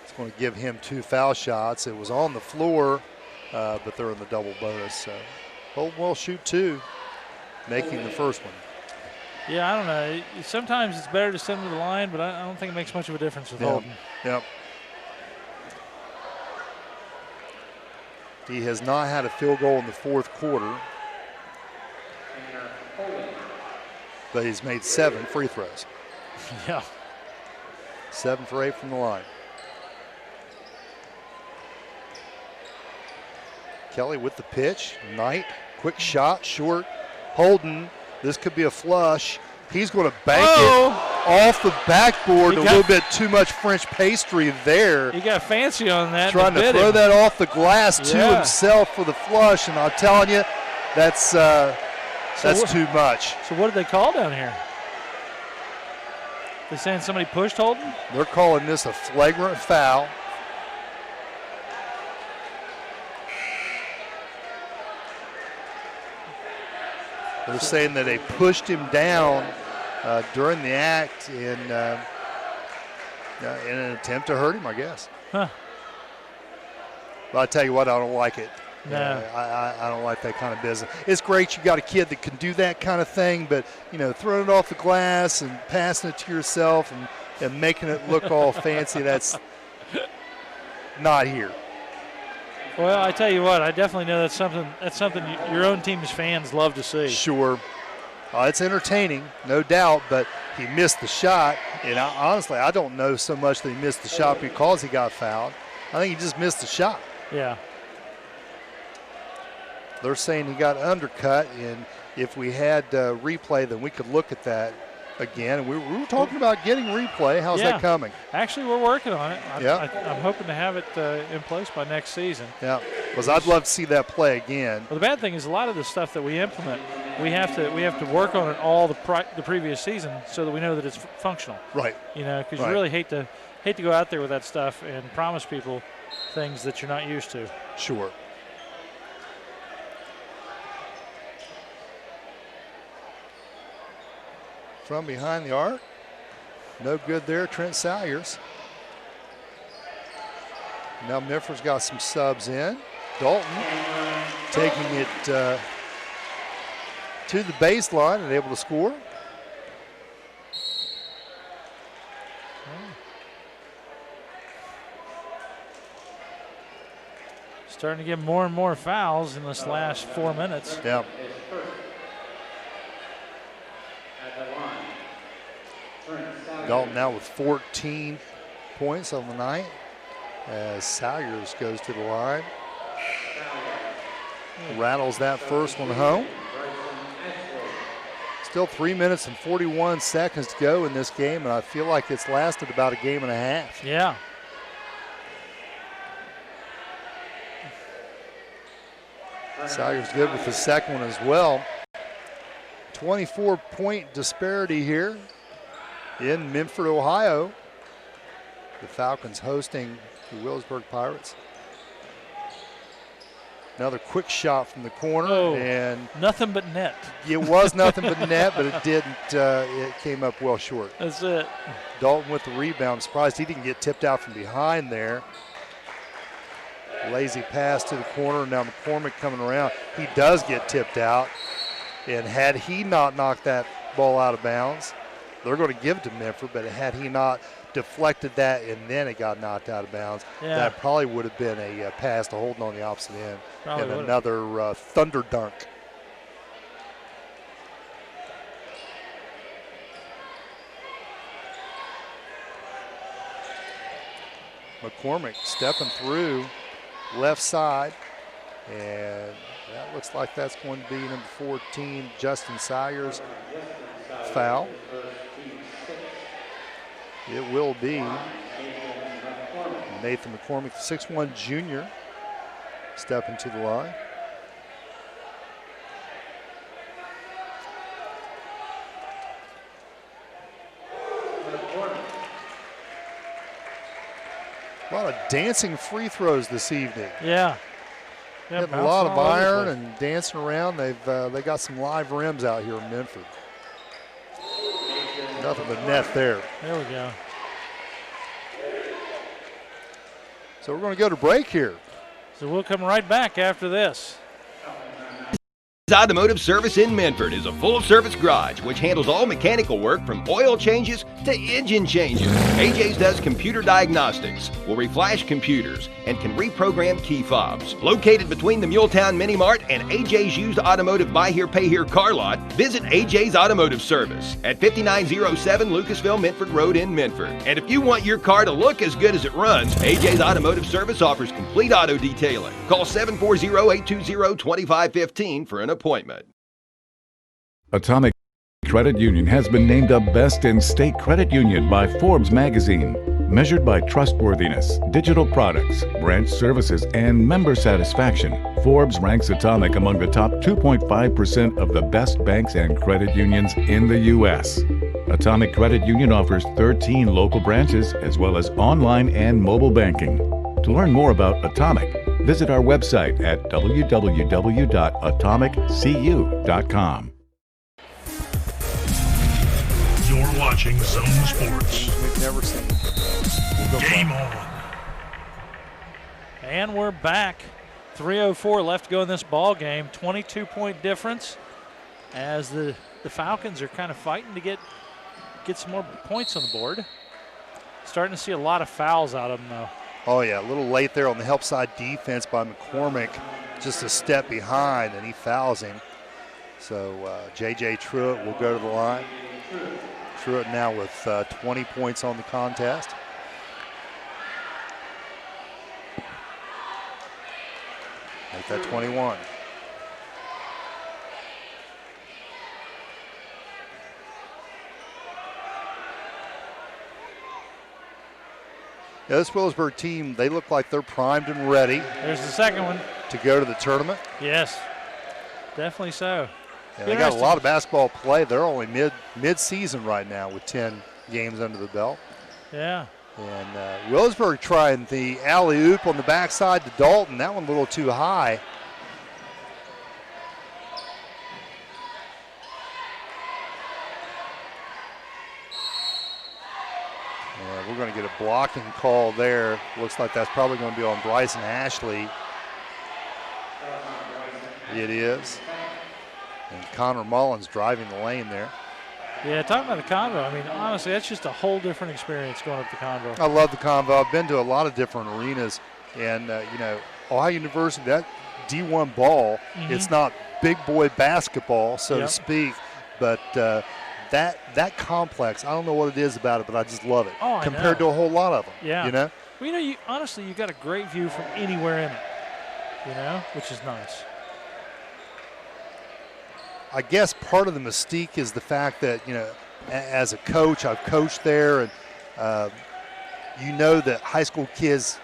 It's going to give him 2 foul shots. It was on the floor, but they're in the double bonus. So Holden will shoot 2, making the first one. Yeah, I don't know. Sometimes it's better to send him to the line, but I don't think it makes much of a difference with Holden. Yep. He has not had a field goal in the 4th quarter, but he's made 7 free throws. Yeah. 7 for 8 from the line. Kelly with the pitch. Knight, quick shot, short. Holden, this could be a flush. He's going to bank it off the backboard. A little bit too much French pastry there. He got fancy on that. Trying to throw that off the glass to himself for the flush, and I'm telling you, that's too much. So what did they call down here? They saying somebody pushed Holden? They're calling this a flagrant foul. They're saying that they pushed him down during the act in an attempt to hurt him, I guess. Huh. But I tell you what, I don't like it. No. I don't like that kind of business. It's great you got a kid that can do that kind of thing, but, throwing it off the glass and passing it to yourself and making it look all fancy, that's not here. Well, I tell you what, I definitely know that's something your own team's fans love to see. Sure. It's entertaining, no doubt, but he missed the shot. And honestly, I don't know so much that he missed the shot because he got fouled. I think he just missed the shot. Yeah. They're saying he got undercut, and if we had replay, then we could look at that again. And we were talking about getting replay. How's that coming? Actually, we're working on it. Yeah. I'm hoping to have it in place by next season. Yeah, because I'd love to see that play again. Well, the bad thing is a lot of the stuff that we implement, we have to work on it all the previous season so that we know that it's functional. Right. Because you really hate to go out there with that stuff and promise people things that you're not used to. Sure. From behind the arc. No good there, Trent Salyers. Now Minford's got some subs in. Dalton taking it to the baseline and able to score. Starting to get more and more fouls in this last 4 minutes. Yeah. Dalton now with 14 points on the night as Salyers goes to the line. Rattles that first one home. Still 3 minutes and 41 seconds to go in this game, and I feel like it's lasted about a game and a half. Yeah. Salyers good with the second one as well. 24-point disparity here in Minford, Ohio. The Falcons hosting the Wheelersburg Pirates. Another quick shot from the corner, and nothing but net. It was nothing but net, but it didn't. It came up well short. That's it. Dalton with the rebound. I'm surprised he didn't get tipped out from behind there. Lazy pass to the corner. Now McCormick coming around. He does get tipped out, and had he not knocked that ball out of bounds, they're going to give it to Minford, but had he not deflected that and then it got knocked out of bounds, that probably would have been a pass to Holden on the opposite end. Probably and another thunder dunk. McCormick stepping through left side, and that looks like that's going to be number 14, Justin Salyers' foul. It will be Nathan McCormick, 6'1" junior, stepping to the line. A lot of dancing free throws this evening. Yeah. Getting a lot of iron and dancing around. They got some live rims out here in Minford. Nothing but net there. There we go. So we're going to go to break here. So we'll come right back after this. Automotive Service in Minford is a full-service garage which handles all mechanical work from oil changes to engine changes. AJ's does computer diagnostics, will reflash computers, and can reprogram key fobs. Located between the Muletown Mini Mart and AJ's used automotive buy here, pay here car lot, visit AJ's Automotive Service at 5907 Lucasville Minford Road in Minford. And if you want your car to look as good as it runs, AJ's Automotive Service offers complete auto detailing. Call 740-820-2515 for an appointment. Atomic Credit Union has been named a Best in State Credit Union by Forbes magazine. Measured by trustworthiness, digital products, branch services, and member satisfaction, Forbes ranks Atomic among the top 2.5% of the best banks and credit unions in the U.S. Atomic Credit Union offers 13 local branches as well as online and mobile banking. To learn more about Atomic, visit our website at www.atomiccu.com. You're watching Zone Sports. We've never seen. Game on. And we're back. 3:04 left to go in this ball game. 22-point difference as the Falcons are kind of fighting to get some more points on the board. Starting to see a lot of fouls out of them, though. Oh, yeah, a little late there on the help side defense by McCormick. Just a step behind, and he fouls him. So J.J. Truitt will go to the line. Truitt now with 20 points on the contest. Make that 21. Yeah, this Wheelersburg team, they look like they're primed and ready. There's the second one. To go to the tournament. Yes, definitely so. Yeah, they got a lot of basketball play. They're only mid-season right now with 10 games under the belt. Yeah. And Wheelersburg trying the alley-oop on the backside to Dalton. That one a little too high. Yeah, we're going to get a blocking call there. Looks like that's probably going to be on Bryson Ashley. It is. And Connor Mullins driving the lane there. Yeah, talking about the Convo, I mean, honestly, that's just a whole different experience going up the Convo. I love the Convo. I've been to a lot of different arenas. And, you know, Ohio University, that D1 ball, it's not big boy basketball, so to speak. But that complex, I don't know what it is about it, but I just love it. Oh, compared to a whole lot of them. Yeah. You know? Well, you know, honestly, you've got a great view from anywhere in it, you know, which is nice. I guess part of the mystique is the fact that, you know, as a coach, I've coached there, and you know that high school kids,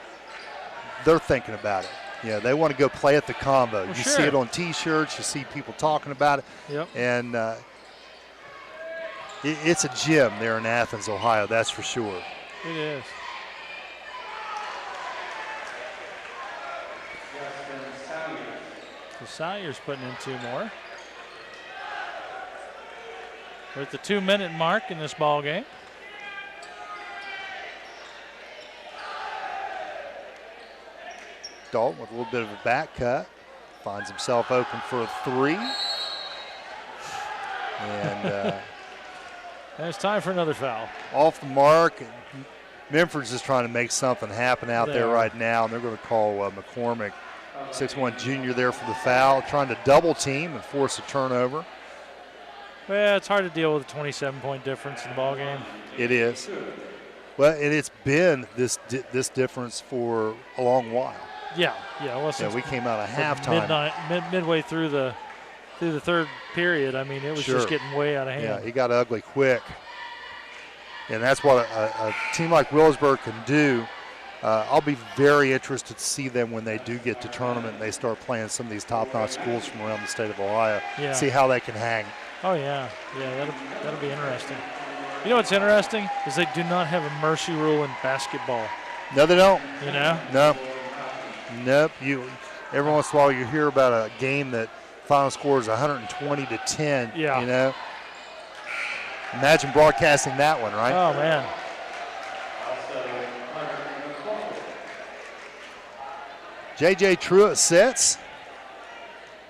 they're thinking about it. You know, they want to go play at the Convo. Well, you sure. see it on T-shirts, you see people talking about it. Yep. And it's a gym there in Athens, Ohio, that's for sure. It is. So Salyer's putting in two more. We're at the 2-minute mark in this ball game. Dalton with a little bit of a back cut. Finds himself open for a three. And it's time for another foul. Off the mark. And Minford's just trying to make something happen out there right now. And they're going to call McCormick, 6'1" junior there for the foul. Trying to double team and force a turnover. Well, it's hard to deal with a 27-point difference in the ball game. It is. Well, and it's been this difference for a long while. Yeah. Well, since we came out at halftime. Midway through the third period, I mean, it was just getting way out of hand. Yeah, it got ugly quick. And that's what a team like Wheelersburg can do. I'll be very interested to see them when they do get to tournament and they start playing some of these top-notch schools from around the state of Ohio. Yeah. See how they can hang. Oh, yeah. Yeah, that'll be interesting. You know what's interesting is they do not have a mercy rule in basketball. No, they don't. You know? No. Nope. Every once in a while you hear about a game that final score is 120-10. Yeah. You know? Imagine broadcasting that one, right? Oh, man. J.J. Truitt sets.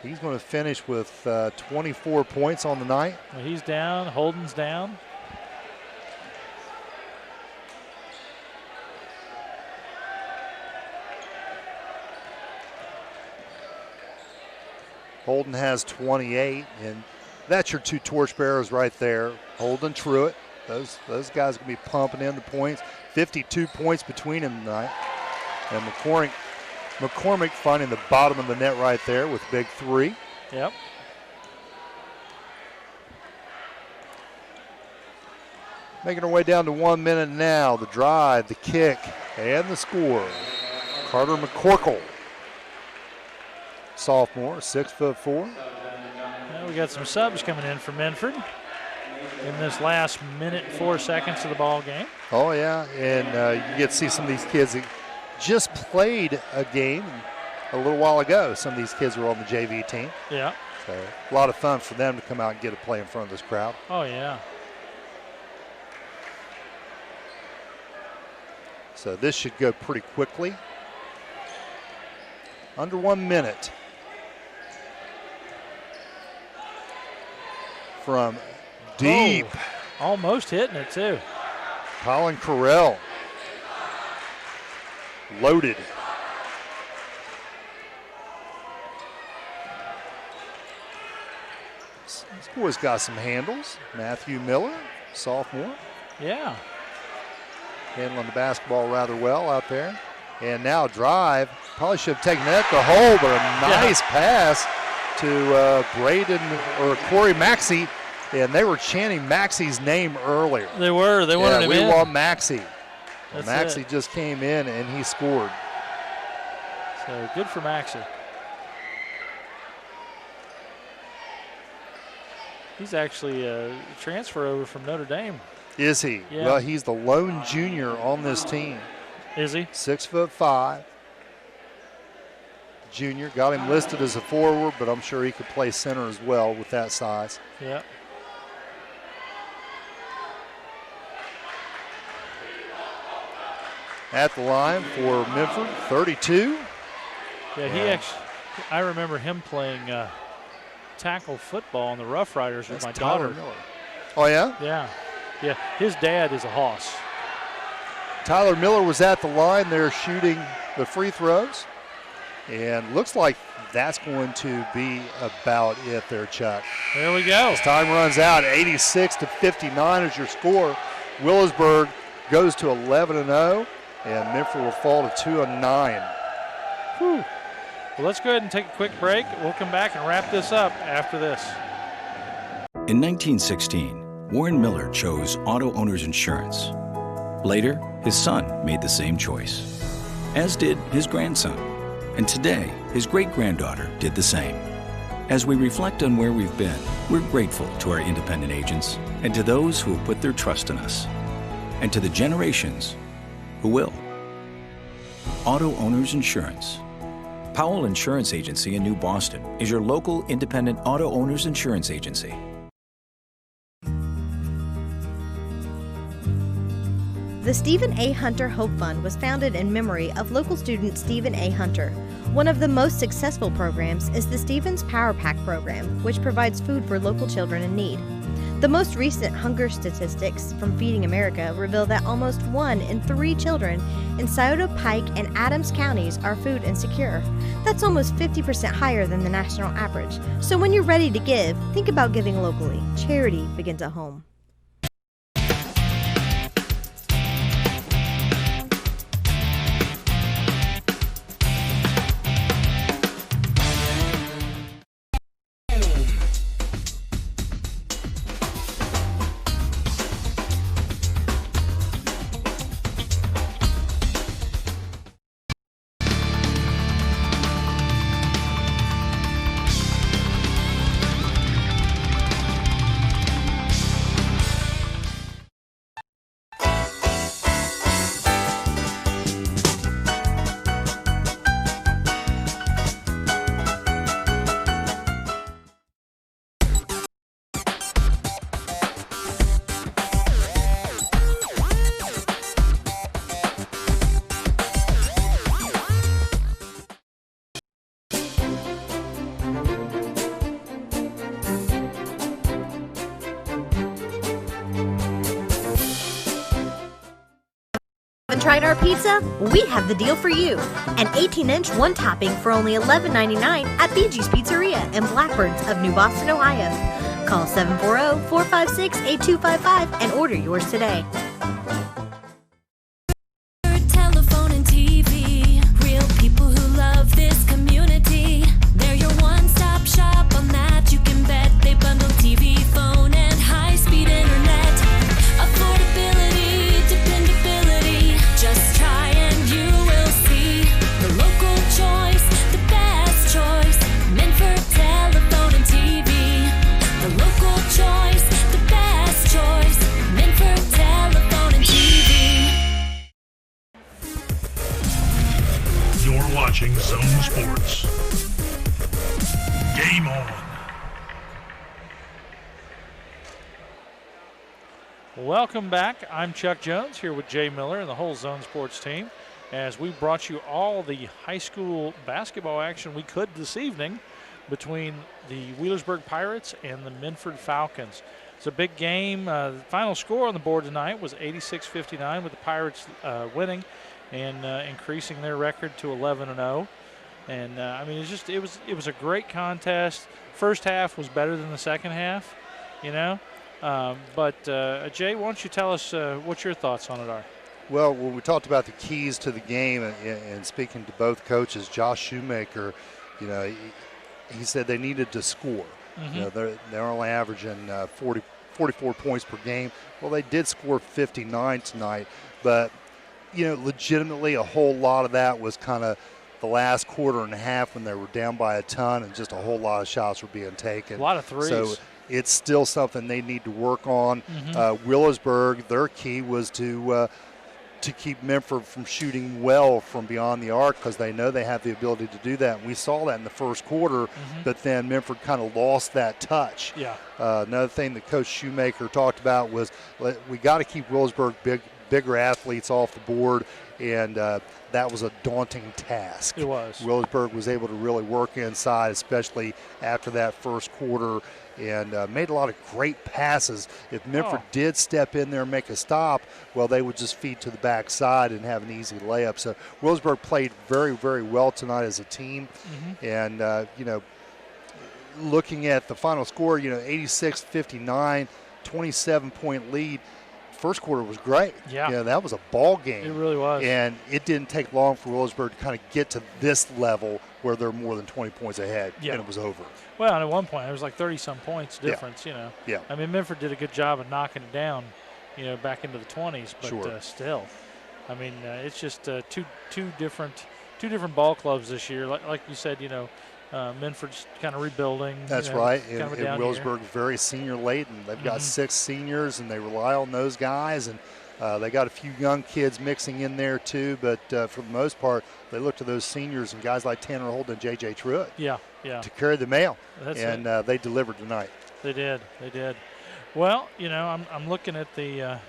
He's going to finish with 24 points on the night. Well, he's down. Holden's down. Holden has 28, and that's your two torchbearers right there. Holden, Truitt. Those guys are going to be pumping in the points. 52 points between them tonight. And McCormick finding the bottom of the net right there with big three. Yep. Making our way down to 1 minute now. The drive, the kick, and the score. Carter McCorkle, sophomore, 6'4". Well, we got some subs coming in for Minford in this last minute 4 seconds of the ball game. Oh yeah, and you get to see some of these kids that just played a game a little while ago. Some of these kids were on the JV team. Yeah. So a lot of fun for them to come out and get a play in front of this crowd. Oh yeah. So this should go pretty quickly. Under 1 minute. From deep. Oh, almost hitting it too. Colin Carell. Loaded. This boy's got some handles. Matthew Miller, sophomore. Yeah. Handling the basketball rather well out there. And now drive. Probably should have taken that to hole, but a nice pass to Braden or Corey Maxey. And they were chanting Maxey's name earlier. They were. They wanted him in. We want Maxey. That's Maxey just came in and he scored. So good for Maxey. He's actually a transfer over from Notre Dame. Is he? Yeah. Well, he's the lone junior on this team. Is he? 6'5". Junior. Got him listed as a forward, but I'm sure he could play center as well with that size. Yeah. At the line for Minford, 32. Yeah, he actually, I remember him playing tackle football on the Rough Riders with my daughter. Miller. Oh, yeah? Yeah. Yeah, his dad is a hoss. Tyler Miller was at the line there shooting the free throws. And looks like that's going to be about it there, Chuck. There we go. As time runs out, 86-59 is your score. Wheelersburg goes to 11-0, and Minford will fall to 2-9. Whew. Well, let's go ahead and take a quick break. We'll come back and wrap this up after this. In 1916, Warren Miller chose Auto Owners Insurance. Later, his son made the same choice, as did his grandson. And today, his great-granddaughter did the same. As we reflect on where we've been, we're grateful to our independent agents and to those who have put their trust in us, and to the generations who will. Auto Owners Insurance. Powell Insurance Agency in New Boston is your local independent auto owners insurance agency. The Stephen A. Hunter Hope Fund was founded in memory of local student Stephen A. Hunter. One of the most successful programs is the Stevens Power Pack program, which provides food for local children in need. The most recent hunger statistics from Feeding America reveal that almost 1 in 3 children in Scioto, Pike, and Adams counties are food insecure. That's almost 50% higher than the national average. So when you're ready to give, think about giving locally. Charity begins at home. Haven't tried our pizza? We have the deal for you. An 18-inch one topping for only $11.99 at BG's Pizzeria in Blackbirds of New Boston, Ohio. Call 740-456-8255 and order yours today. Telephone and TV, real people who love this community. They're your one-stop shop on that you can bet. They bundle TV, phone, and high-speed internet. Affordability, dependability. Just try and you will see. The local choice, the best choice. Minford Telephone and TV. The local choice, the best choice. Minford Telephone and TV. You're watching Zone Sports. Game on. Welcome back. I'm Chuck Jones here with Jay Miller and the whole Zone Sports team as we brought you all the high school basketball action we could this evening between the Wheelersburg Pirates and the Minford Falcons. It's a big game. The final score on the board tonight was 86-59 with the Pirates winning and increasing their record to 11-0. And I mean, it was a great contest. First half was better than the second half, you know. But Jay, why don't you tell us what your thoughts on it are? Well, when we talked about the keys to the game and speaking to both coaches, Josh Shoemaker, you know, he said they needed to score. Mm-hmm. You know, they're only averaging 44 points per game. Well, they did score 59 tonight, but you know, legitimately a whole lot of that was kind of the last quarter and a half when they were down by a ton and just a whole lot of shots were being taken. A lot of threes. So it's still something they need to work on. Mm-hmm. Wheelersburg, their key was to keep Minford from shooting well from beyond the arc because they know they have the ability to do that. And we saw that in the first quarter, but then Minford kind of lost that touch. Yeah. Another thing that Coach Shoemaker talked about was we got to keep Wheelersburg bigger athletes off the board, and that was a daunting task. It was. Wheelersburg was able to really work inside, especially after that first quarter, and made a lot of great passes. If Minford did step in there and make a stop, well, they would just feed to the backside and have an easy layup. So Wheelersburg played very, very well tonight as a team, and you know, looking at the final score, you know, 86-59, 27-point lead. First quarter was great. Yeah. You know, that was a ball game. It really was. And it didn't take long for Wheelersburg to kind of get to this level where they're more than 20 points ahead, and it was over. Well, and at one point, it was like 30-some points difference, you know. Yeah. I mean, Minford did a good job of knocking it down, you know, back into the 20s, but still. I mean, it's just two different ball clubs this year. Like you said, you know, Minford's kind of rebuilding. That's right. And Wheelersburg's very senior laden. They've got 6 seniors, and they rely on those guys. And they got a few young kids mixing in there too. But for the most part, they look to those seniors and guys like Tanner Holden and J.J. Truitt to carry the mail. They delivered tonight. They did. Well, you know, I'm looking at the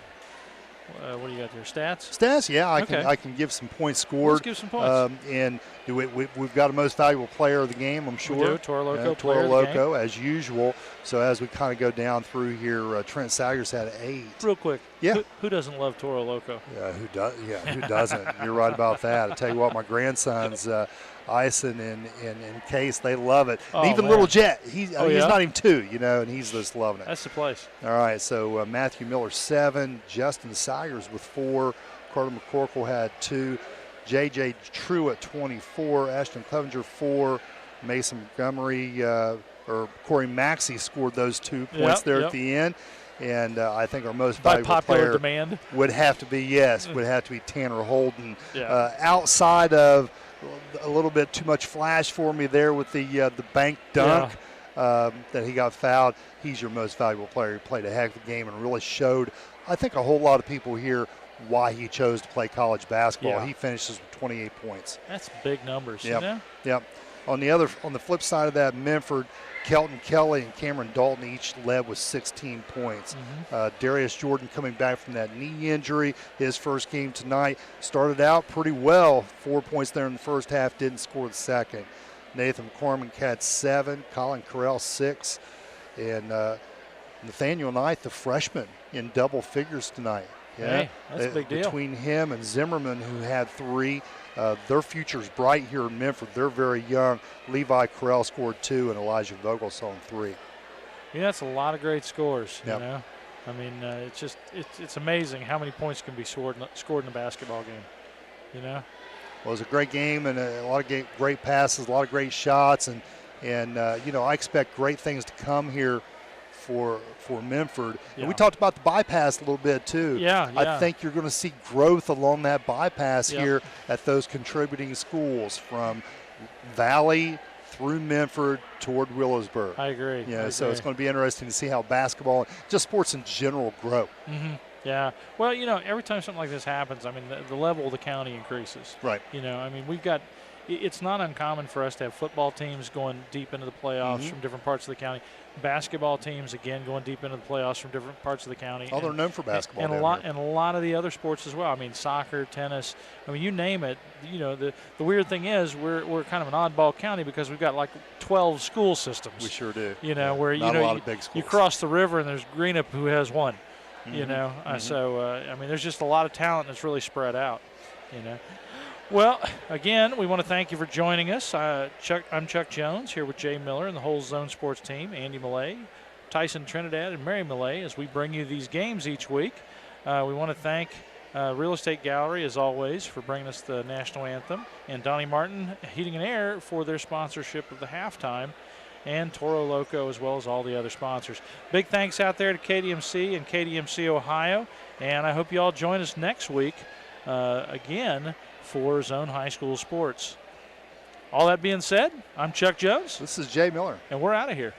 what do you got there? Stats? Yeah. I can give some points scored. Let's give some points. And we've got a most valuable player of the game, I'm sure. We do. Toro Loco, Toro Loco, as usual. So as we kind of go down through here, Trent Saggers had 8. Real quick. Yeah. Who doesn't love Toro Loco? Yeah, who does? Yeah, who doesn't? You're right about that. I tell you what, my grandsons, Ison and Case, they love it. Oh, and even man. Little Jet, he's not even 2, you know, and he's just loving it. That's the place. All right, so Matthew Miller 7, Justin Saggers with 4, Carter McCorkle had 2, J.J. Truitt 24, Ashton Clevenger 4, Mason Montgomery or Corey Maxey scored those 2 points at the end. And I think our most valuable player demand would have to be Tanner Holden. Outside of a little bit too much flash for me there with the bank dunk that he got fouled. He's your most valuable player. He played a heck of a game and really showed, I think, a whole lot of people here why he chose to play college basketball. Yeah. He finishes with 28 points. That's big numbers. Yep. You know? Yep. On the flip side of that, Minford, Kelton Kelly and Cameron Dalton each led with 16 points. Darius Jordan coming back from that knee injury, his first game tonight, started out pretty well. 4 points there in the first half, didn't score the second. Nathan McCormick had 7, Colin Carell 6, and Nathaniel Knight, the freshman, in double figures tonight. Yeah, hey, that's a big deal. Between him and Zimmerman, who had 3, their future's bright here in Minford. They're very young. Levi Carell scored 2, and Elijah Vogelsong 3. Yeah, that's a lot of great scores. Yep. You know, I mean, it's amazing how many points can be scored in a basketball game. You know. Well, it was a great game and a lot of great passes, a lot of great shots, and I expect great things to come here for Minford. Yeah. And we talked about the bypass a little bit too. Yeah. I think you're going to see growth along that bypass Yep. here at those contributing schools from Valley through Minford toward Wheelersburg. I agree. So it's going to be interesting to see how basketball, just sports in general, grow. Mm-hmm. Yeah. Well, every time something like this happens, I mean, the level of the county increases. Right. I mean, it's not uncommon for us to have football teams going deep into the playoffs from different parts of the county. Basketball teams, again, going deep into the playoffs from different parts of the county. Oh, they're known for basketball. And a lot of the other sports as well. I mean, soccer, tennis. I mean, you name it. The weird thing is we're kind of an oddball county because we've got like 12 school systems. We sure do. Where not a lot of big schools. You cross the river and there's Greenup who has one. So I mean, there's just a lot of talent that's really spread out. Well, again, we want to thank you for joining us. I'm Chuck Jones here with Jay Miller and the whole Zone Sports team, Andy Millay, Tyson Trinidad, and Mary Millay as we bring you these games each week. We want to thank Real Estate Gallery, as always, for bringing us the national anthem, and Donnie Martin Heating and Air for their sponsorship of the halftime, and Toro Loco, as well as all the other sponsors. Big thanks out there to KDMC and KDMC Ohio, and I hope you all join us next week again for Zone High School Sports. All that being said, I'm Chuck Jones. This is Jay Miller. And we're out of here.